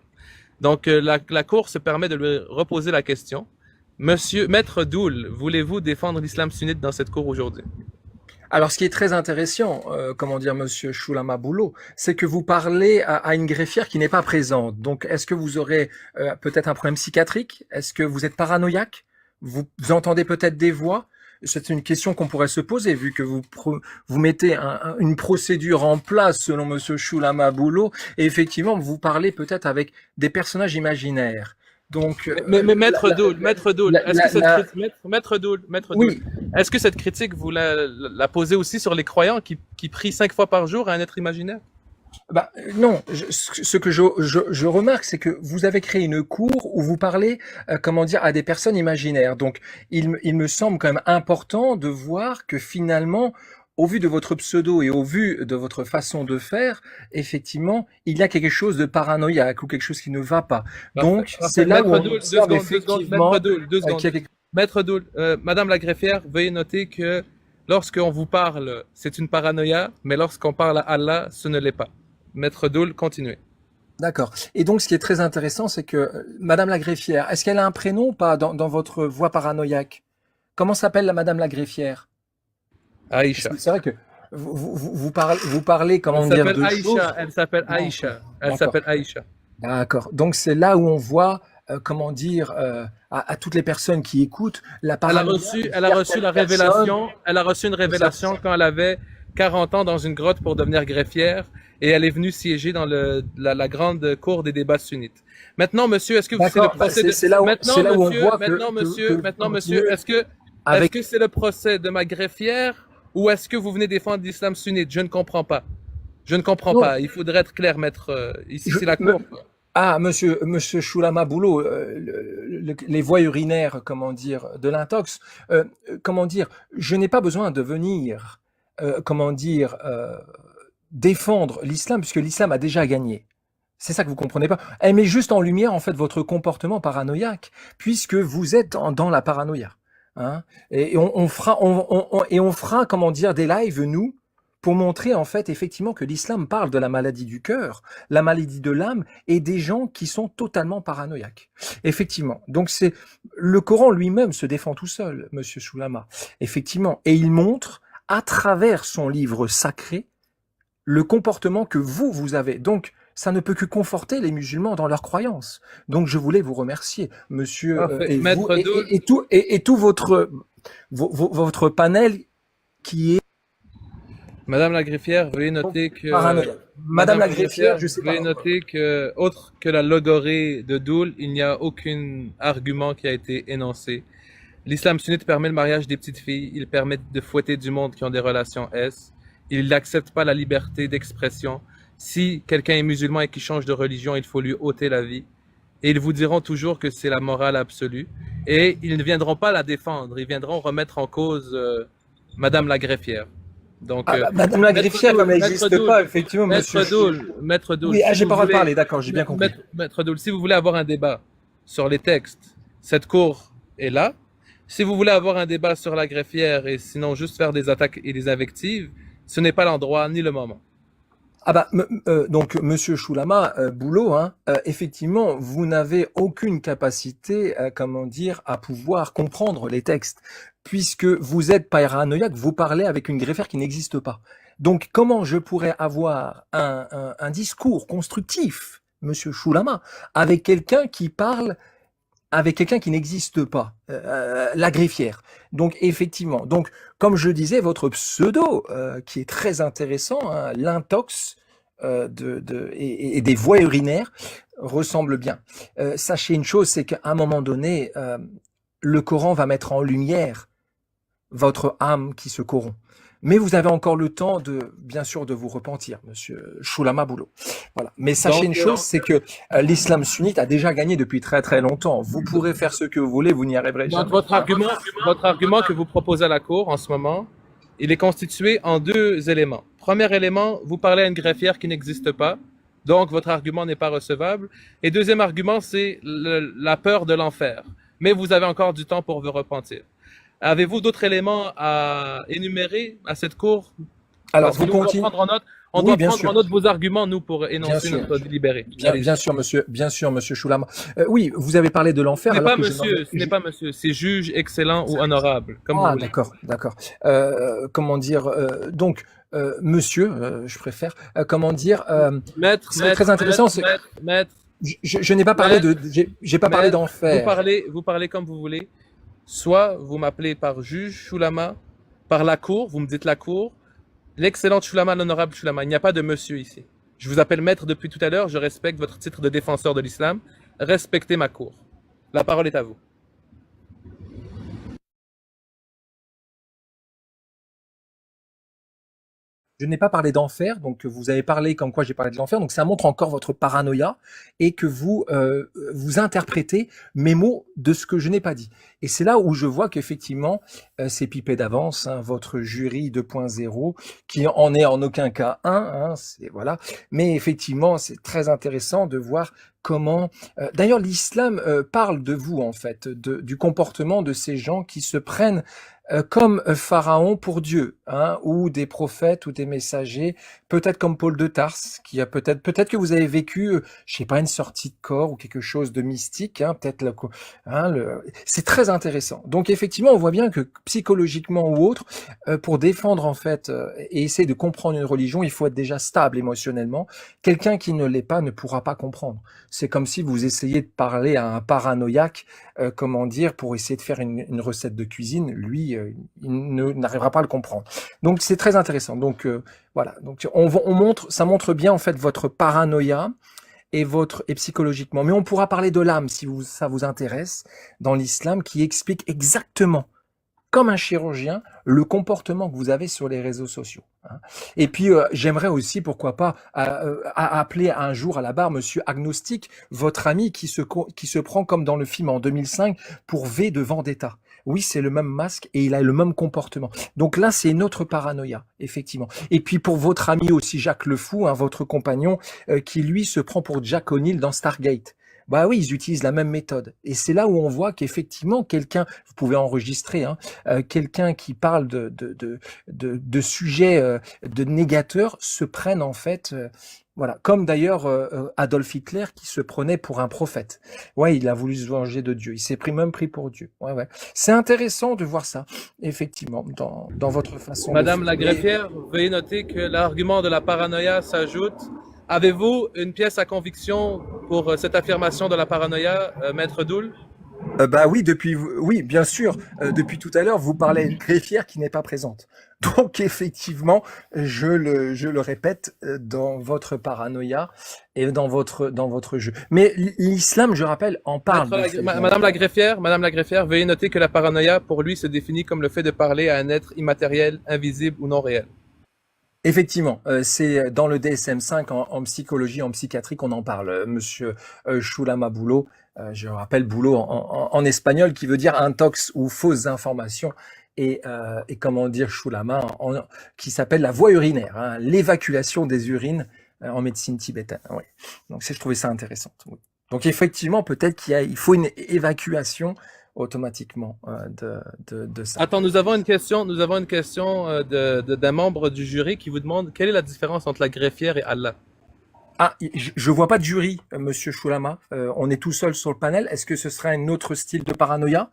Donc, la cour se permet de lui reposer la question. Monsieur, Maître Doul, voulez-vous défendre l'islam sunnite dans cette cour aujourd'hui? Alors, ce qui est très intéressant, comment dire, Monsieur Shulama Boulot, c'est que vous parlez à une greffière qui n'est pas présente. Donc, est-ce que vous aurez peut-être un problème psychiatrique? Est-ce que vous êtes paranoïaque? Vous entendez peut-être des voix? C'est une question qu'on pourrait se poser, vu que vous mettez une procédure en place selon Monsieur Shulama Boulot, et effectivement, vous parlez peut-être avec des personnages imaginaires. Donc, Mais Maître Doul, est-ce que Maître Doul, oui, est-ce que cette critique, vous la posez aussi sur les croyants qui prient 5 fois par jour à un être imaginaire? bah, non, ce que je remarque, c'est que vous avez créé une cour où vous parlez, comment dire, à des personnes imaginaires. Donc, il me semble quand même important de voir que finalement, au vu de votre pseudo et au vu de votre façon de faire, effectivement, il y a quelque chose de paranoïaque ou quelque chose qui ne va pas. Donc, Parfait. c'est là où Maître on Doul, observe Maître effectivement Doul, 2 secondes. qu'il y a quelque... Maître Doul, Madame la greffière, veuillez noter que lorsqu'on vous parle, c'est une paranoïa, mais lorsqu'on parle à Allah, ce ne l'est pas. Maître Doul, continuez. D'accord. Et donc, ce qui est très intéressant, c'est que Madame la greffière, est-ce qu'elle a un prénom ou pas dans votre voix paranoïaque? Comment s'appelle la Madame la greffière? Parce Aïcha. que c'est vrai que vous parlez, comment dire, de choses. Elle s'appelle Non, Aïcha. Elle d'accord. s'appelle Aïcha. D'accord. Donc c'est là où on voit, comment dire, à toutes les personnes qui écoutent, la paranoïa de Elle a reçu la certaines personnes. révélation. Elle a reçu une révélation quand elle avait 40 ans dans une grotte pour devenir greffière et elle est venue siéger dans la grande cour des débats sunnites. Maintenant, monsieur, est-ce que c'est le D'accord. Bah, procès de... c'est là où on voit Maintenant, monsieur, est-ce avec. que c'est le procès de ma greffière ou est-ce que vous venez défendre l'islam sunnite? Je ne comprends pas. Je ne comprends Non, pas. Il faudrait être clair, maître. Ici, je, c'est la me- cour. ah, monsieur Shulama Boulot, les voies urinaires, comment dire, de l'intox, comment dire, je n'ai pas besoin de venir, comment dire, défendre l'islam, puisque l'islam a déjà gagné. C'est ça que vous comprenez pas. Elle met juste en lumière, en fait, votre comportement paranoïaque, puisque vous êtes dans la paranoïa. Hein. Et on fera, comment dire, des lives, nous, pour montrer, en fait, effectivement, que l'islam parle de la maladie du cœur, la maladie de l'âme, et des gens qui sont totalement paranoïaques. Effectivement. Donc, le Coran lui-même se défend tout seul, monsieur Shulama. Effectivement. Et il montre, à travers son livre sacré, le comportement que vous avez. Donc, ça ne peut que conforter les musulmans dans leurs croyances. Donc, je voulais vous remercier, monsieur, Parfait. et vous, Maître Doul, et tout votre panel qui est Madame la greffière, veuillez noter que Paranoïaque. Madame la greffière, je sais pas. veuillez noter que, autre que la logorée de Doul, il n'y a aucun argument qui a été énoncé. L'islam sunnite permet le mariage des petites filles, il permet de fouetter du monde qui ont des relations S, il n'accepte pas la liberté d'expression. Si quelqu'un est musulman et qui change de religion, il faut lui ôter la vie. Et ils vous diront toujours que c'est la morale absolue. Et ils ne viendront pas la défendre, ils viendront remettre en cause Madame la greffière. Donc, Madame la greffière, comme elle Maître n'existe Doul, pas, effectivement, monsieur. Maître Doul, Oui, si j'ai vous pas le droit de voulez- parler, d'accord, j'ai bien compris. Maître Doul, si vous voulez avoir un débat sur les textes, cette cour est là. Si vous voulez avoir un débat sur la greffière et sinon juste faire des attaques et des invectives, ce n'est pas l'endroit ni le moment. Ah bah donc Monsieur Choulama Boulot, hein, effectivement, vous n'avez aucune capacité, comment dire, à pouvoir comprendre les textes, puisque vous êtes paranoïaque, vous parlez avec une greffière qui n'existe pas. Donc comment je pourrais avoir un discours constructif, Monsieur Choulama, avec quelqu'un qui parle avec quelqu'un qui n'existe pas, la greffière. Donc effectivement, donc comme je disais, votre pseudo qui est très intéressant, hein, l'intox et des voies urinaires ressemble bien. Sachez une chose, c'est qu'à un moment donné, le Coran va mettre en lumière votre âme qui se corrompt. Mais vous avez encore le temps de, bien sûr, de vous repentir, Monsieur Choulama Boulot. Voilà. Mais sachez une chose, c'est que l'islam sunnite a déjà gagné depuis très très longtemps. Vous pourrez faire ce que vous voulez, vous n'y arriverez Donc jamais. votre argument que vous proposez à la cour en ce moment, il est constitué en deux éléments. Premier élément, vous parlez à une greffière qui n'existe pas, donc votre argument n'est pas recevable. Et deuxième argument, c'est la peur de l'enfer. Mais vous avez encore du temps pour vous repentir. Avez-vous d'autres éléments à énumérer à cette cour? Alors, Parce que vous nous, on doit continuez. prendre en note, on Oui, doit bien prendre sûr. en note vos arguments, nous, pour Bien énoncer sûr. notre délibéré. Bien, Allez-y. bien sûr, monsieur Choulama. Oui, vous avez parlé de l'enfer. Ce n'est alors pas que je monsieur, ce n'est pas monsieur, c'est juge, excellent ou honorable, comme vous Ah, voulez. d'accord, d'accord. Comment dire, donc, monsieur, je préfère, comment dire, Maître, c'est très intéressant. maître, Je n'ai pas parlé j'ai pas parlé maître, d'enfer. vous parlez comme vous voulez. Soit vous m'appelez par juge Choulama, par la cour, vous me dites la cour, l'excellente Choulama, l'honorable Choulama. Il n'y a pas de monsieur ici. Je vous appelle maître depuis tout à l'heure, je respecte votre titre de défenseur de l'islam. Respectez ma cour. La parole est à vous. Je n'ai pas parlé d'enfer, donc vous avez parlé comme quoi j'ai parlé de l'enfer, donc ça montre encore votre paranoïa et que vous vous interprétez mes mots de ce que je n'ai pas dit. Et c'est là où je vois qu'effectivement c'est pipé d'avance, hein, votre jury 2.0 qui en est en aucun cas un, hein, c'est voilà. Mais effectivement c'est très intéressant de voir comment. D'ailleurs l'islam parle de vous en fait, du comportement de ces gens qui se prennent comme Pharaon pour Dieu, hein, ou des prophètes ou des messagers, peut-être comme Paul de Tarse, qui a peut-être que vous avez vécu, je sais pas, une sortie de corps ou quelque chose de mystique, hein, peut-être c'est très intéressant. Donc effectivement, on voit bien que psychologiquement ou autre, pour défendre en fait et essayer de comprendre une religion, il faut être déjà stable émotionnellement. Quelqu'un qui ne l'est pas ne pourra pas comprendre. C'est comme si vous essayez de parler à un paranoïaque, comment dire, pour essayer de faire une recette de cuisine, lui, n'arrivera pas à le comprendre. Donc c'est très intéressant. Donc voilà. Donc ça montre bien en fait votre paranoïa et psychologiquement. Mais on pourra parler de l'âme si ça vous intéresse dans l'islam, qui explique exactement, comme un chirurgien, le comportement que vous avez sur les réseaux sociaux. Hein. Et puis, j'aimerais aussi, pourquoi pas, appeler un jour à la barre Monsieur Agnostique, votre ami qui se prend comme dans le film en 2005 pour V de Vendetta. Oui, c'est le même masque et il a le même comportement. Donc là, c'est notre paranoïa, effectivement. Et puis pour votre ami aussi, Jacques Le Fou, hein, votre compagnon, qui lui se prend pour Jack O'Neill dans Stargate. Bah oui, ils utilisent la même méthode. Et c'est là où on voit qu'effectivement, quelqu'un, vous pouvez enregistrer, hein, quelqu'un qui parle de sujets de négateurs se prennent en fait, voilà, comme d'ailleurs Adolf Hitler qui se prenait pour un prophète. Ouais, il a voulu se venger de Dieu. Il s'est même pris pour Dieu. Ouais, ouais. C'est intéressant de voir ça, effectivement, dans votre façon. Madame la greffière, veuillez noter que l'argument de la paranoïa s'ajoute. Avez-vous une pièce à conviction pour cette affirmation de la paranoïa, Maître Doul? Bah oui, oui, bien sûr. Depuis tout à l'heure, vous parlez à une greffière qui n'est pas présente. Donc effectivement, je le répète, dans votre paranoïa et dans votre jeu. Mais l'islam, je rappelle, en parle de ces gens. Madame la greffière, veuillez noter que la paranoïa, pour lui, se définit comme le fait de parler à un être immatériel, invisible ou non réel. Effectivement, c'est dans le DSM-5 en psychologie, en psychiatrie qu'on en parle. Monsieur Shulama Bulo, je rappelle Bulo en espagnol qui veut dire intox ou fausses informations. Et comment dire Shulama qui s'appelle la voie urinaire, hein, l'évacuation des urines en médecine tibétaine. Oui. Donc je trouvais ça intéressant. Oui. Donc effectivement, peut-être il faut une évacuation automatiquement de ça. Attends, nous avons une question d'un membre du jury qui vous demande quelle est la différence entre la greffière et Allah. Ah, je vois pas de jury, Monsieur Shulama. On est tout seul sur le panel. Est-ce que ce serait un autre style de paranoïa?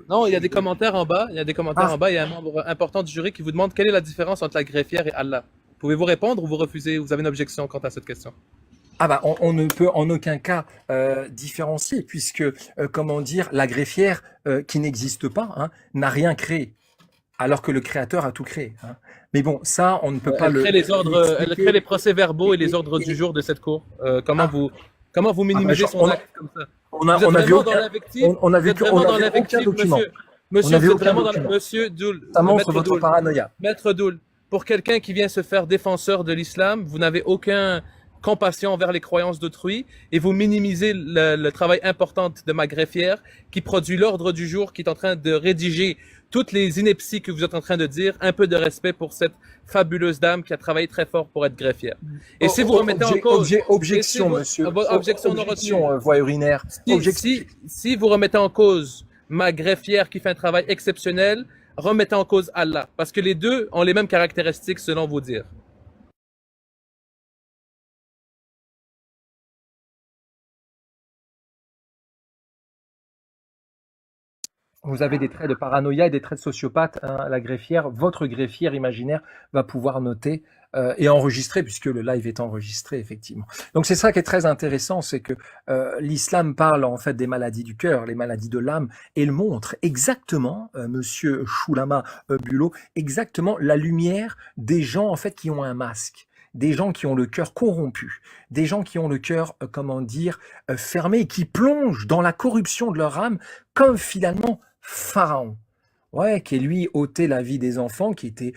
Non, il y a des commentaires en bas. Il y a des commentaires en bas. Il y a un membre important du jury qui vous demande quelle est la différence entre la greffière et Allah. Pouvez-vous répondre ou vous refusez? Vous avez une objection quant à cette question? Ah bah on ne peut en aucun cas différencier puisque comment dire la greffière qui n'existe pas hein, n'a rien créé alors que le créateur a tout créé. Hein. Mais bon ça on ne peut pas le. Elle crée les procès-verbaux et les ordres du jour de cette cour. Comment vous minimisez son acte comme ça? On a vu aucun document. Monsieur, vous êtes vraiment dans Monsieur Doul. Ça montre votre paranoïa. Maître Doul, pour quelqu'un qui vient se faire défenseur de l'islam, vous n'avez aucun compassion envers les croyances d'autrui et vous minimisez le travail important de ma greffière qui produit l'ordre du jour, qui est en train de rédiger toutes les inepties que vous êtes en train de dire. Un peu de respect pour cette fabuleuse dame qui a travaillé très fort pour être greffière. Et si vous remettez en cause... Objection, monsieur. Objection, voie urinaire. Si vous remettez en cause ma greffière qui fait un travail exceptionnel, remettez en cause Allah. Parce que les deux ont les mêmes caractéristiques selon vos dires. Vous avez des traits de paranoïa et des traits de sociopathe. Hein, la greffière, votre greffière imaginaire va pouvoir noter et enregistrer, puisque le live est enregistré, effectivement. Donc c'est ça qui est très intéressant, c'est que l'islam parle en fait des maladies du cœur, les maladies de l'âme, et il montre exactement, Monsieur Shulama Bulo, exactement la lumière des gens en fait qui ont un masque. Des gens qui ont le cœur corrompu, des gens qui ont le cœur, fermé, et qui plongent dans la corruption de leur âme, comme finalement Pharaon. Ouais, qui lui ôtait la vie des enfants, qui étaient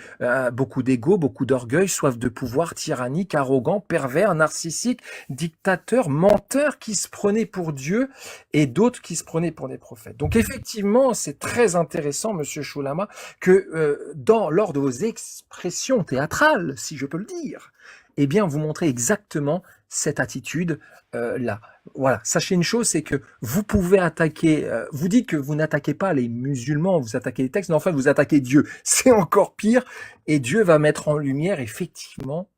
beaucoup d'ego, beaucoup d'orgueil, soif de pouvoir, tyrannique, arrogant, pervers, narcissique, dictateur, menteur, qui se prenait pour Dieu, et d'autres qui se prenaient pour des prophètes. Donc effectivement, c'est très intéressant, Monsieur Shulama, que lors de vos expressions théâtrales, si je peux le dire, eh bien, vous montrez exactement cette attitude là. Voilà, sachez une chose, c'est que vous pouvez attaquer, vous dites que vous n'attaquez pas les musulmans, vous attaquez les textes, mais en fait vous attaquez Dieu. C'est encore pire, et Dieu va mettre en lumière effectivement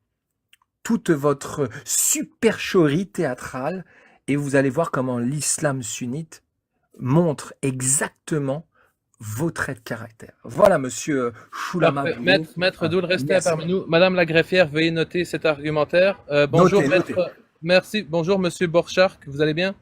toute votre supercherie théâtrale, et vous allez voir comment l'islam sunnite montre exactement vos traits de caractère. Voilà, Monsieur Shulama. Maître Doul, restez parmi nous. Madame la greffière, veuillez noter cet argumentaire. Bonjour, notez. Merci. Bonjour, Monsieur Borchardt, vous allez bien?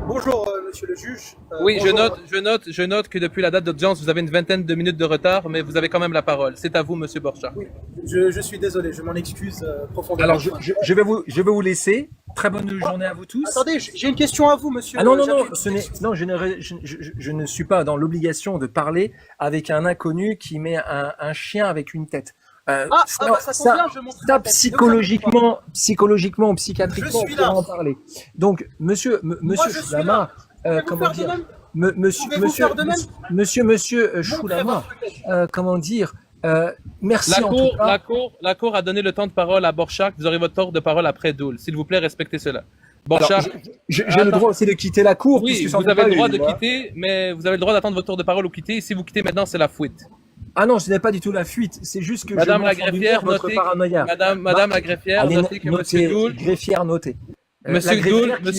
Bonjour, Monsieur le juge. Oui, bonjour. je note que depuis la date d'audience, vous avez une vingtaine de minutes de retard, mais vous avez quand même la parole. C'est à vous, Monsieur Borchardt. Oui, je suis désolé, je m'en excuse profondément. Alors, je vais vous laisser. Très bonne journée à vous tous. Attendez, j'ai une question à vous, monsieur. Ah non, je ne suis pas dans l'obligation de parler avec un inconnu qui met un chien avec une tête. Ça tombe bien, je montre ça psychologiquement ou psychiatriquement, on pourra en parler. Donc, monsieur Shulama, comment dire, monsieur Shulama, comment dire, merci en tout cas. La cour a donné le temps de parole à Borchardt. Vous aurez votre tour de parole après Doul. S'il vous plaît, respectez cela. Borchardt. J'ai le droit aussi de quitter la cour. Oui, vous avez le droit de quitter, mais vous avez le droit d'attendre votre tour de parole ou quitter. Si vous quittez maintenant, c'est la fuite. Ah non, ce n'est pas du tout la fuite. C'est juste que Madame la greffière, notez. Madame la greffière, notez que Monsieur Doul. Greffière, notez. Monsieur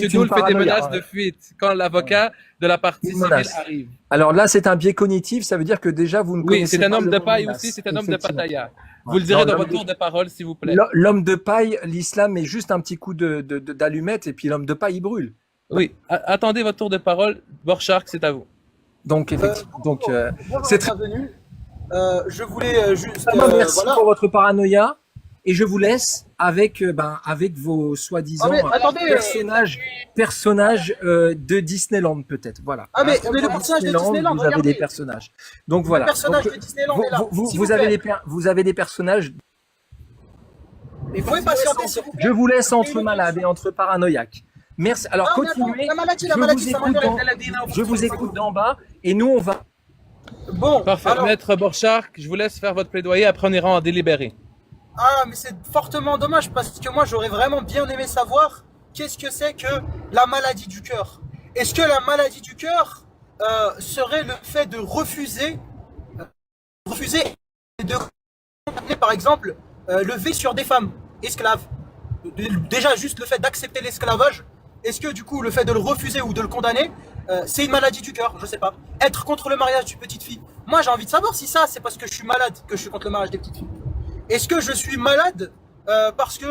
Doul fait des menaces de fuite quand l'avocat de la partie civile arrive. Alors là, c'est un biais cognitif, ça veut dire que déjà vous ne connaissez pas. Oui, c'est un homme de paille aussi, c'est un homme de patailla. Vous le direz dans votre tour de parole, s'il vous plaît. L'homme de paille, l'islam met juste un petit coup d'allumette et puis l'homme de paille, il brûle. Oui, attendez votre tour de parole. Borchardt, c'est à vous. Donc, effectivement, c'est très venu. Je voulais juste, Merci voilà. pour votre paranoïa. Et je vous laisse avec, avec vos soi-disant Attendez, personnages de Disneyland peut-être. Voilà. mais Comme le dans personnage de Disneyland, vous avez regardez. des personnages. Donc Le voilà. personnage Donc, de Disneyland est là. S'il vous vous avez plaît. vous avez des personnages. Vous pouvez patienter, s'il vous plaît. Je vous laisse entre malades et entre paranoïaques. Merci. Alors Non, mais attends, continuez. la maladie, Je vous écoute d'en bas et nous on va. Bon, Parfait. alors, Maître Borchardt, je vous laisse faire votre plaidoyer, après on ira en délibéré. mais c'est fortement dommage parce que moi j'aurais vraiment bien aimé savoir qu'est-ce que c'est que la maladie du cœur. Est-ce que la maladie du cœur serait le fait de refuser de condamner par exemple le V sur des femmes esclaves. Déjà juste le fait d'accepter l'esclavage, est-ce que du coup le fait de le refuser ou de le condamner, c'est une maladie du cœur? Je sais pas. Être contre le mariage d'une petite fille. Moi j'ai envie de savoir si ça c'est parce que je suis malade que je suis contre le mariage des petites filles. Est-ce que je suis malade parce que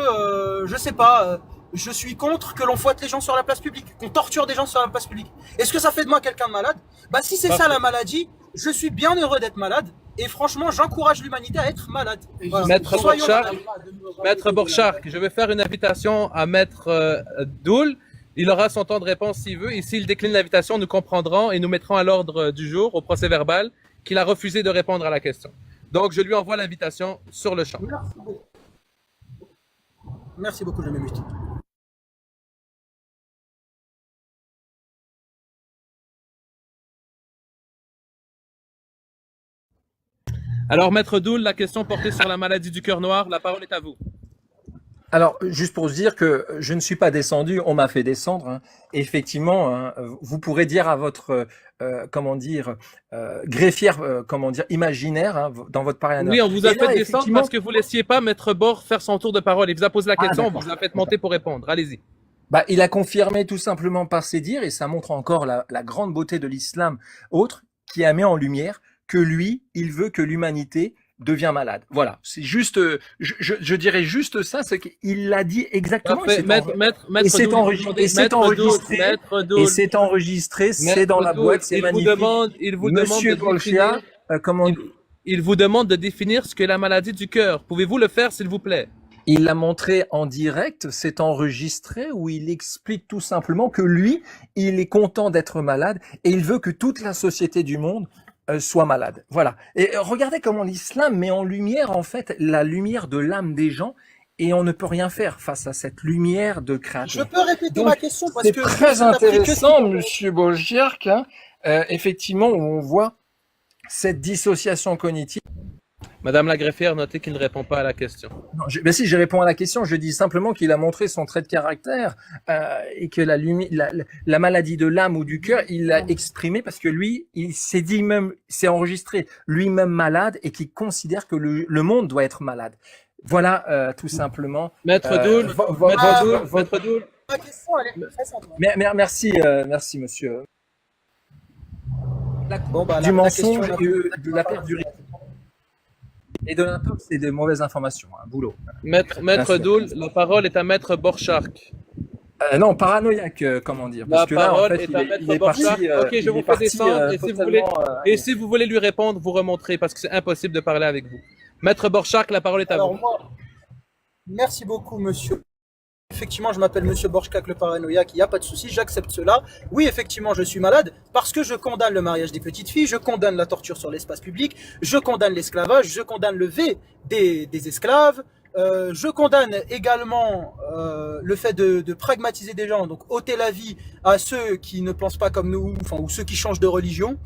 je sais pas, je suis contre que l'on fouette les gens sur la place publique, qu'on torture des gens sur la place publique? Est-ce que ça fait de moi quelqu'un de malade? Bah si c'est ça la maladie, je suis bien heureux d'être malade et franchement j'encourage l'humanité à être malade. Voilà. Maître Soyons Borchardt, malades. Maître Borchardt, je vais faire une invitation à Maître Doul. Il aura son temps de réponse s'il veut. Et s'il décline l'invitation, nous comprendrons et nous mettrons à l'ordre du jour, au procès verbal, qu'il a refusé de répondre à la question. Donc, je lui envoie l'invitation sur le champ. Merci beaucoup, je m'amuse. Alors, Maître Doul, la question portée sur la maladie du cœur noir, la parole est à vous. Alors, juste pour se dire que je ne suis pas descendu, on m'a fait descendre. Hein. Effectivement, hein, vous pourrez dire à votre, greffière, imaginaire, hein, dans votre paranoïa. Oui, on vous a Et là, fait descendre parce que vous laissiez pas Maître Bord faire son tour de parole. Il vous a posé la question, on d'accord. vous a fait monter pour répondre. Allez-y. Bah, il a confirmé tout simplement par ses dires, et ça montre encore la grande beauté de l'islam autre, qui a mis en lumière que lui, il veut que l'humanité devient malade. Voilà, c'est juste, je dirais juste ça, c'est qu'il l'a dit exactement. Parfait. Et c'est enregistré, c'est dans la boîte, c'est magnifique. Il vous demande Monsieur de Bolchia, il vous demande de définir ce qu'est la maladie du cœur. Pouvez-vous le faire, s'il vous plaît? il l'a montré en direct, c'est enregistré, où il explique tout simplement que lui, il est content d'être malade et il veut que toute la société du monde soit malade. Voilà. Et regardez comment l'islam met en lumière, en fait, la lumière de l'âme des gens, et on ne peut rien faire face à cette lumière de créature. Je peux répéter ma question parce C'est que très intéressant, Monsieur Bolgierk, hein, effectivement, où on voit cette dissociation cognitive. Madame la greffière, notez qu'il ne répond pas à la question. Non, si je réponds à la question, je dis simplement qu'il a montré son trait de caractère et que la maladie de l'âme ou du cœur, il l'a exprimé parce que lui, il s'est dit même, s'est enregistré lui-même malade et qui considère que le monde doit être malade. Voilà, tout simplement. Maître Doul, Maître Doul. ma question elle est très simple. Merci, monsieur. Bon, bah, Du mensonge question, et de la perte du rythme. Et de l'intox et des mauvaises informations, un boulot. Maître Doul, la parole est à Maître Borchardt. Non, paranoïaque, comment dire. Parce La que là, en parole fait, est à il Maître est parti. Borchardt. Ok, je vous fais descendre. Et si totalement, vous voulez lui répondre, vous remonterez parce que c'est impossible de parler avec vous. Maître Borchardt, la parole est à Alors vous. moi, merci beaucoup, monsieur. Effectivement, je m'appelle Monsieur Borchkak le paranoïaque, il n'y a pas de souci, j'accepte cela. Oui, effectivement, je suis malade parce que je condamne le mariage des petites filles, je condamne la torture sur l'espace public, je condamne l'esclavage, je condamne le V des esclaves, je condamne également le fait de pragmatiser des gens, donc ôter la vie à ceux qui ne pensent pas comme nous, enfin, ou ceux qui changent de religion.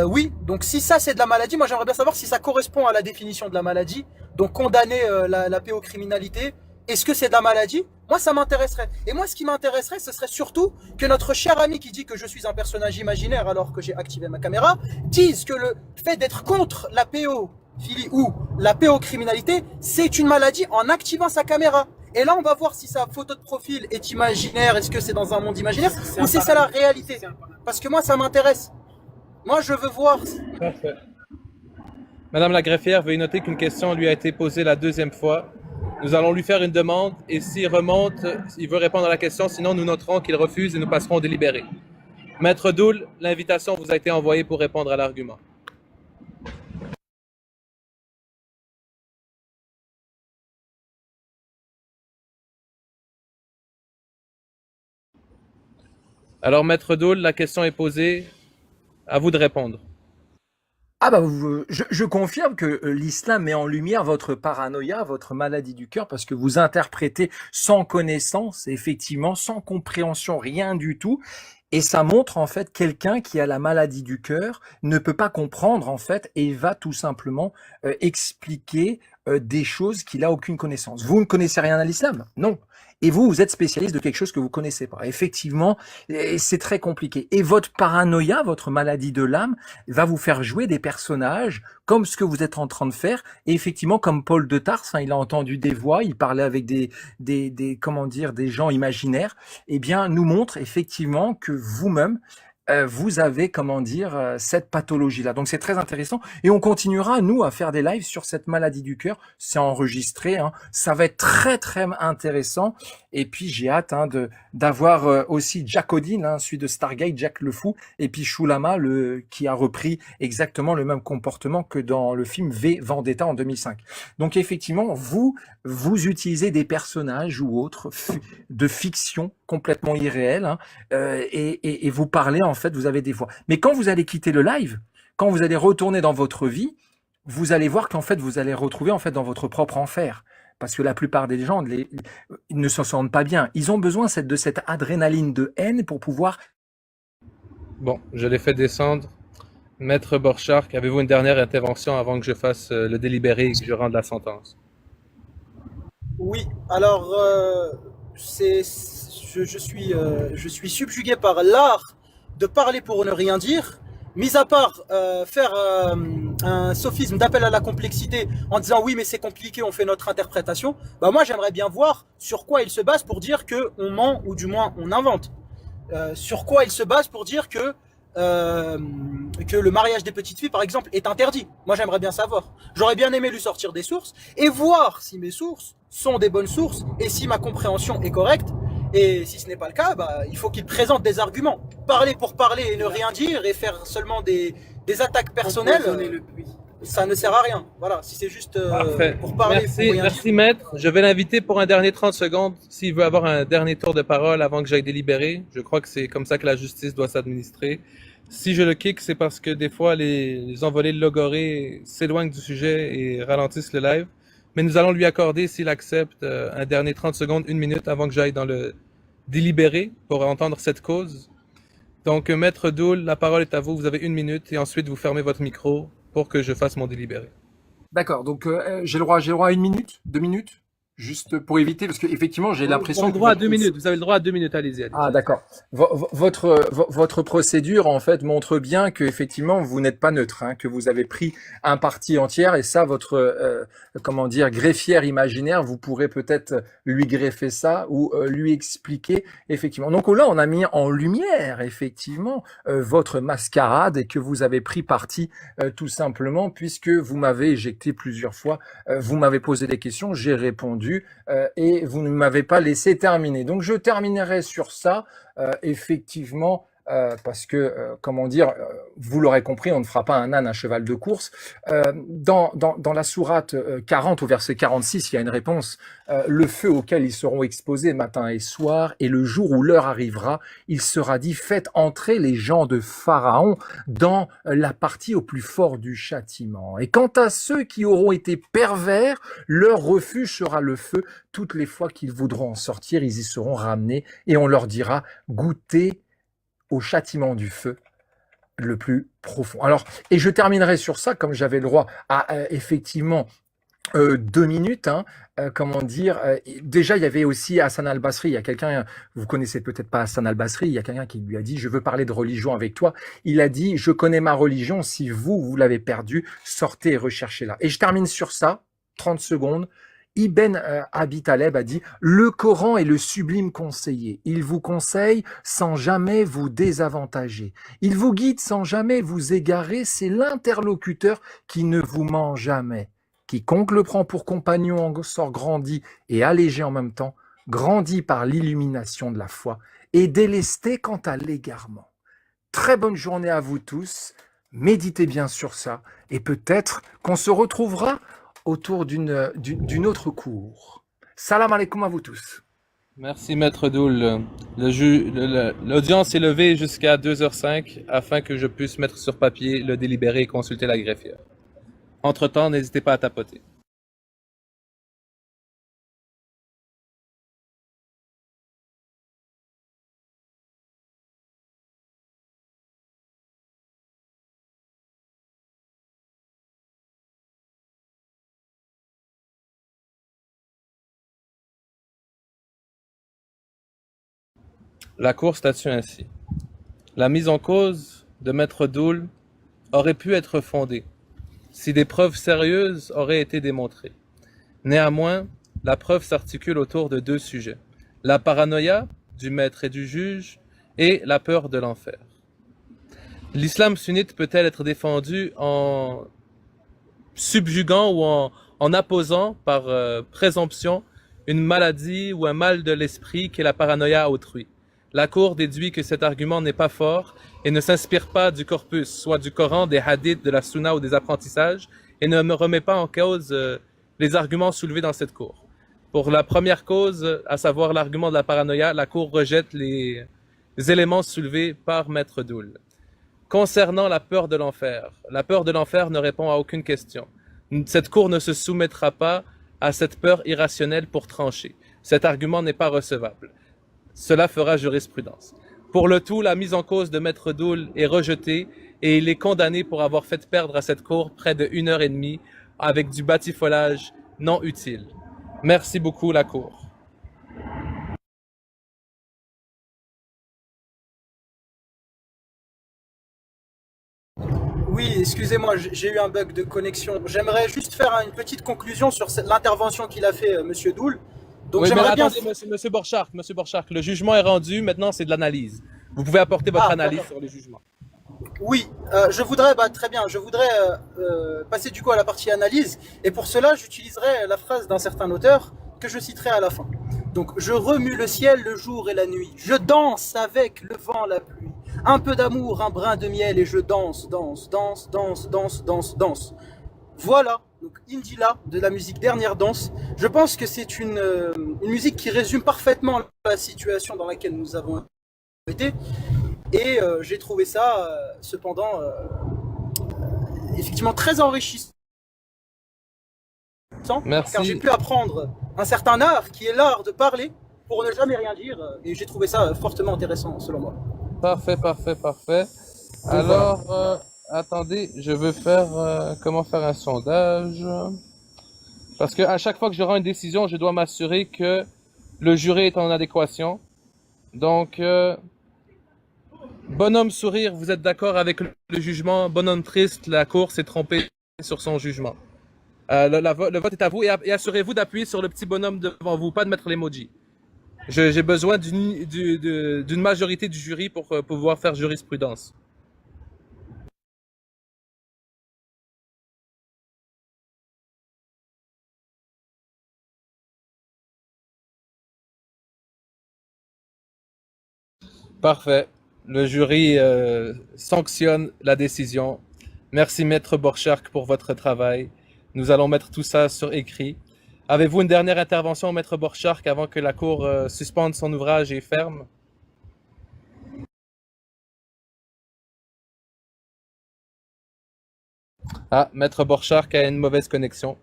Oui, donc si ça c'est de la maladie, moi j'aimerais bien savoir si ça correspond à la définition de la maladie, donc condamner la pédocriminalité. Est-ce que c'est de la maladie? Moi, ça m'intéresserait. Et moi, ce qui m'intéresserait, ce serait surtout que notre cher ami qui dit que je suis un personnage imaginaire alors que j'ai activé ma caméra, dise que le fait d'être contre la pédophilie ou la pédocriminalité, c'est une maladie en activant sa caméra. Et là, on va voir si sa photo de profil est imaginaire, est-ce que c'est dans un monde imaginaire, ou si c'est la réalité. Parce que moi, ça m'intéresse. Moi, je veux voir. Parfait. Madame la greffière, veuillez noter qu'une question lui a été posée la deuxième fois. Nous allons lui faire une demande et s'il remonte, il veut répondre à la question, sinon nous noterons qu'il refuse et nous passerons au délibéré. Maître Doul, l'invitation vous a été envoyée pour répondre à l'argument. Alors, Maître Doul, la question est posée. À vous de répondre. Ah bah je confirme que l'islam met en lumière votre paranoïa, votre maladie du cœur, parce que vous interprétez sans connaissance, effectivement, sans compréhension, rien du tout. Et ça montre en fait quelqu'un qui a la maladie du cœur ne peut pas comprendre en fait et va tout simplement expliquer des choses qu'il a aucune connaissance. Vous ne connaissez rien à l'islam? Non. Et vous, vous êtes spécialiste de quelque chose que vous connaissez pas. Effectivement, c'est très compliqué. Et votre paranoïa, votre maladie de l'âme, va vous faire jouer des personnages comme ce que vous êtes en train de faire. Et effectivement, comme Paul de Tarse, il a entendu des voix, il parlait avec comment dire, des gens imaginaires. Eh bien, nous montre effectivement que vous-même, vous avez, comment dire, cette pathologie-là. Donc c'est très intéressant. Et on continuera, nous, à faire des lives sur cette maladie du cœur. C'est enregistré, hein. Ça va être très, très intéressant. Et puis j'ai hâte d'avoir aussi Jack Odin, hein, celui de Stargate, Jack le Fou, et puis Shulama, qui a repris exactement le même comportement que dans le film V Vendetta en 2005. Donc effectivement, vous utilisez des personnages ou autres de fiction complètement irréels, hein, et vous parlez, en fait, vous avez des voix. Mais quand vous allez quitter le live, quand vous allez retourner dans votre vie, vous allez voir qu'en fait, vous allez retrouver en fait dans votre propre enfer. Parce que la plupart des gens ils ne se sentent pas bien. Ils ont besoin de cette adrénaline de haine pour pouvoir... Bon, je l'ai fait descendre. Maître Borchardt, avez-vous une dernière intervention avant que je fasse le délibéré et que je rende la sentence? Oui, alors je suis subjugué par l'art de parler pour ne rien dire, mis à part faire un sophisme d'appel à la complexité en disant oui mais c'est compliqué, on fait notre interprétation. Bah moi j'aimerais bien voir sur quoi il se base pour dire que on ment ou du moins on invente. Sur quoi il se base pour dire que le mariage des petites filles, par exemple, est interdit. Moi, j'aimerais bien savoir. J'aurais bien aimé lui sortir des sources et voir si mes sources sont des bonnes sources et si ma compréhension est correcte. Et si ce n'est pas le cas, bah, il faut qu'il présente des arguments. Parler pour parler et ne rien dire et faire seulement des attaques personnelles, ça ne sert à rien. Voilà, si c'est juste pour parler. Merci maître. Je vais l'inviter pour un dernier 30 secondes s'il veut avoir un dernier tour de parole avant que j'aille délibérer. Je crois que c'est comme ça que la justice doit s'administrer. Si je le kick, c'est parce que des fois les envolées logorées s'éloignent du sujet et ralentissent le live. Mais nous allons lui accorder, s'il accepte, un dernier 30 secondes, 1 minute avant que j'aille dans le délibéré pour entendre cette cause. Donc, Maître Doul, la parole est à vous. Vous avez 1 minute et ensuite vous fermez votre micro pour que je fasse mon délibéré. D'accord, donc j'ai le droit à 1 minute, 2 minutes, juste pour éviter, parce qu'effectivement j'ai l'impression... Vous avez le droit à 2 minutes, vous avez le droit à 2 minutes, allez-y. Ah d'accord. Votre procédure en fait montre bien que effectivement vous n'êtes pas neutre, hein, que vous avez pris un parti entière et ça votre comment dire greffière imaginaire, vous pourrez peut-être lui greffer ça ou lui expliquer effectivement. Donc là on a mis en lumière effectivement votre mascarade et que vous avez pris parti tout simplement puisque vous m'avez éjecté plusieurs fois, vous m'avez posé des questions, j'ai répondu. Et vous ne m'avez pas laissé terminer. Donc je terminerai sur ça, effectivement, parce que, comment dire, vous l'aurez compris, on ne fera pas un âne un cheval de course. Dans la sourate 40 au verset 46, il y a une réponse. Le feu auquel ils seront exposés matin et soir, et le jour où l'heure arrivera, il sera dit, faites entrer les gens de Pharaon dans la partie au plus fort du châtiment. Et quant à ceux qui auront été pervers, leur refuge sera le feu. Toutes les fois qu'ils voudront en sortir, ils y seront ramenés, et on leur dira, goûtez au châtiment du feu le plus profond. Alors, et je terminerai sur ça, comme j'avais le droit à effectivement 2 minutes, hein, comment dire, déjà il y avait aussi Hassan al-Basri, il y a quelqu'un, vous connaissez peut-être pas Hassan al-Basri, il y a quelqu'un qui lui a dit, je veux parler de religion avec toi, il a dit, je connais ma religion, si vous l'avez perdue, sortez et recherchez-la. Et je termine sur ça, 30 secondes, Ibn Abi Taleb a dit « Le Coran est le sublime conseiller. Il vous conseille sans jamais vous désavantager. Il vous guide sans jamais vous égarer. C'est l'interlocuteur qui ne vous ment jamais. Quiconque le prend pour compagnon en sort grandi et allégé en même temps, grandi par l'illumination de la foi et délesté quant à l'égarement. » Très bonne journée à vous tous. Méditez bien sur ça et peut-être qu'on se retrouvera autour d'une autre cour. Salam alaikum à vous tous. Merci, Maître Doul. L'audience est levée jusqu'à 2h05 afin que je puisse mettre sur papier le délibéré et consulter la greffière. Entre-temps, n'hésitez pas à tapoter. La Cour statue ainsi. La mise en cause de Maître Doul aurait pu être fondée si des preuves sérieuses auraient été démontrées. Néanmoins, la preuve s'articule autour de deux sujets: la paranoïa du maître et du juge et la peur de l'enfer. L'islam sunnite peut-elle être défendue en subjuguant ou en apposant par présomption une maladie ou un mal de l'esprit qu'est la paranoïa à autrui? La Cour déduit que cet argument n'est pas fort et ne s'inspire pas du corpus, soit du Coran, des hadiths, de la Sunna ou des apprentissages, et ne me remet pas en cause les arguments soulevés dans cette Cour. Pour la première cause, à savoir l'argument de la paranoïa, la Cour rejette les éléments soulevés par Maître Doul. Concernant la peur de l'enfer ne répond à aucune question. Cette Cour ne se soumettra pas à cette peur irrationnelle pour trancher. Cet argument n'est pas recevable. Cela fera jurisprudence. Pour le tout, la mise en cause de Maître Doul est rejetée et il est condamné pour avoir fait perdre à cette Cour près de 1h30 avec du batifolage non utile. Merci beaucoup, la Cour. Oui, excusez-moi, j'ai eu un bug de connexion. J'aimerais juste faire une petite conclusion sur l'intervention qu'il a fait, Monsieur Doul. Donc Oui, mais j'aimerais bien. attendez, monsieur Borchardt, le jugement est rendu, maintenant c'est de l'analyse. Vous pouvez apporter votre analyse D'accord. sur le jugement. Oui, je voudrais, très bien, je voudrais passer du coup à la partie analyse, et pour cela j'utiliserai la phrase d'un certain auteur que je citerai à la fin. Donc, je remue le ciel le jour et la nuit, je danse avec le vent, la pluie, un peu d'amour, un brin de miel, et je danse, danse, danse, danse, danse, danse, danse. Voilà, donc Indila de la musique Dernière Danse. Je pense que c'est une musique qui résume parfaitement la situation dans laquelle nous avons été. Et j'ai trouvé ça, cependant, effectivement très enrichissant, Merci. car j'ai pu apprendre un certain art qui est l'art de parler pour ne jamais rien dire, et j'ai trouvé ça fortement intéressant, selon moi. Parfait, parfait, parfait. Alors, attendez, je veux faire, comment faire un sondage? Parce que à chaque fois que je rends une décision, je dois m'assurer que le jury est en adéquation. Donc, bonhomme sourire, vous êtes d'accord avec le jugement? Bonhomme triste, la Cour s'est trompée sur son jugement. Le vote est à vous et assurez-vous d'appuyer sur le petit bonhomme devant vous, pas de mettre l'emoji. J'ai besoin d'une majorité du jury pour pouvoir faire jurisprudence. Parfait. Le jury sanctionne la décision. Merci, Maître Borchardt, pour votre travail. Nous allons mettre tout ça sur écrit. Avez-vous une dernière intervention, Maître Borchardt, avant que la Cour suspende son ouvrage et ferme? Ah, Maître Borchardt a une mauvaise connexion.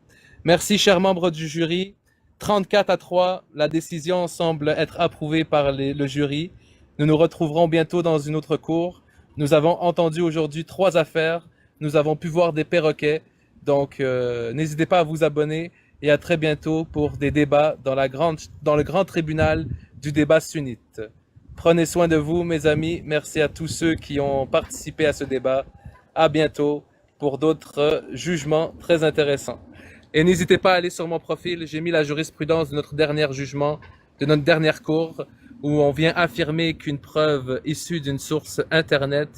Merci, chers membres du jury. 34-3, la décision semble être approuvée par le jury. Nous nous retrouverons bientôt dans une autre cour. Nous avons entendu aujourd'hui 3 affaires. Nous avons pu voir des perroquets. Donc, n'hésitez pas à vous abonner et à très bientôt pour des débats dans le grand tribunal du débat sunnite. Prenez soin de vous, mes amis. Merci à tous ceux qui ont participé à ce débat. À bientôt pour d'autres jugements très intéressants. Et n'hésitez pas à aller sur mon profil. J'ai mis la jurisprudence de notre dernier jugement, de notre dernière cour, où on vient affirmer qu'une preuve issue d'une source Internet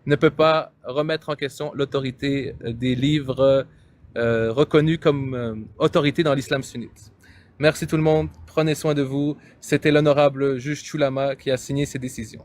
ne peut pas remettre en question l'autorité des livres reconnus comme autorité dans l'islam sunnite. Merci tout le monde, prenez soin de vous. C'était l'honorable juge Chulama qui a signé ces décisions.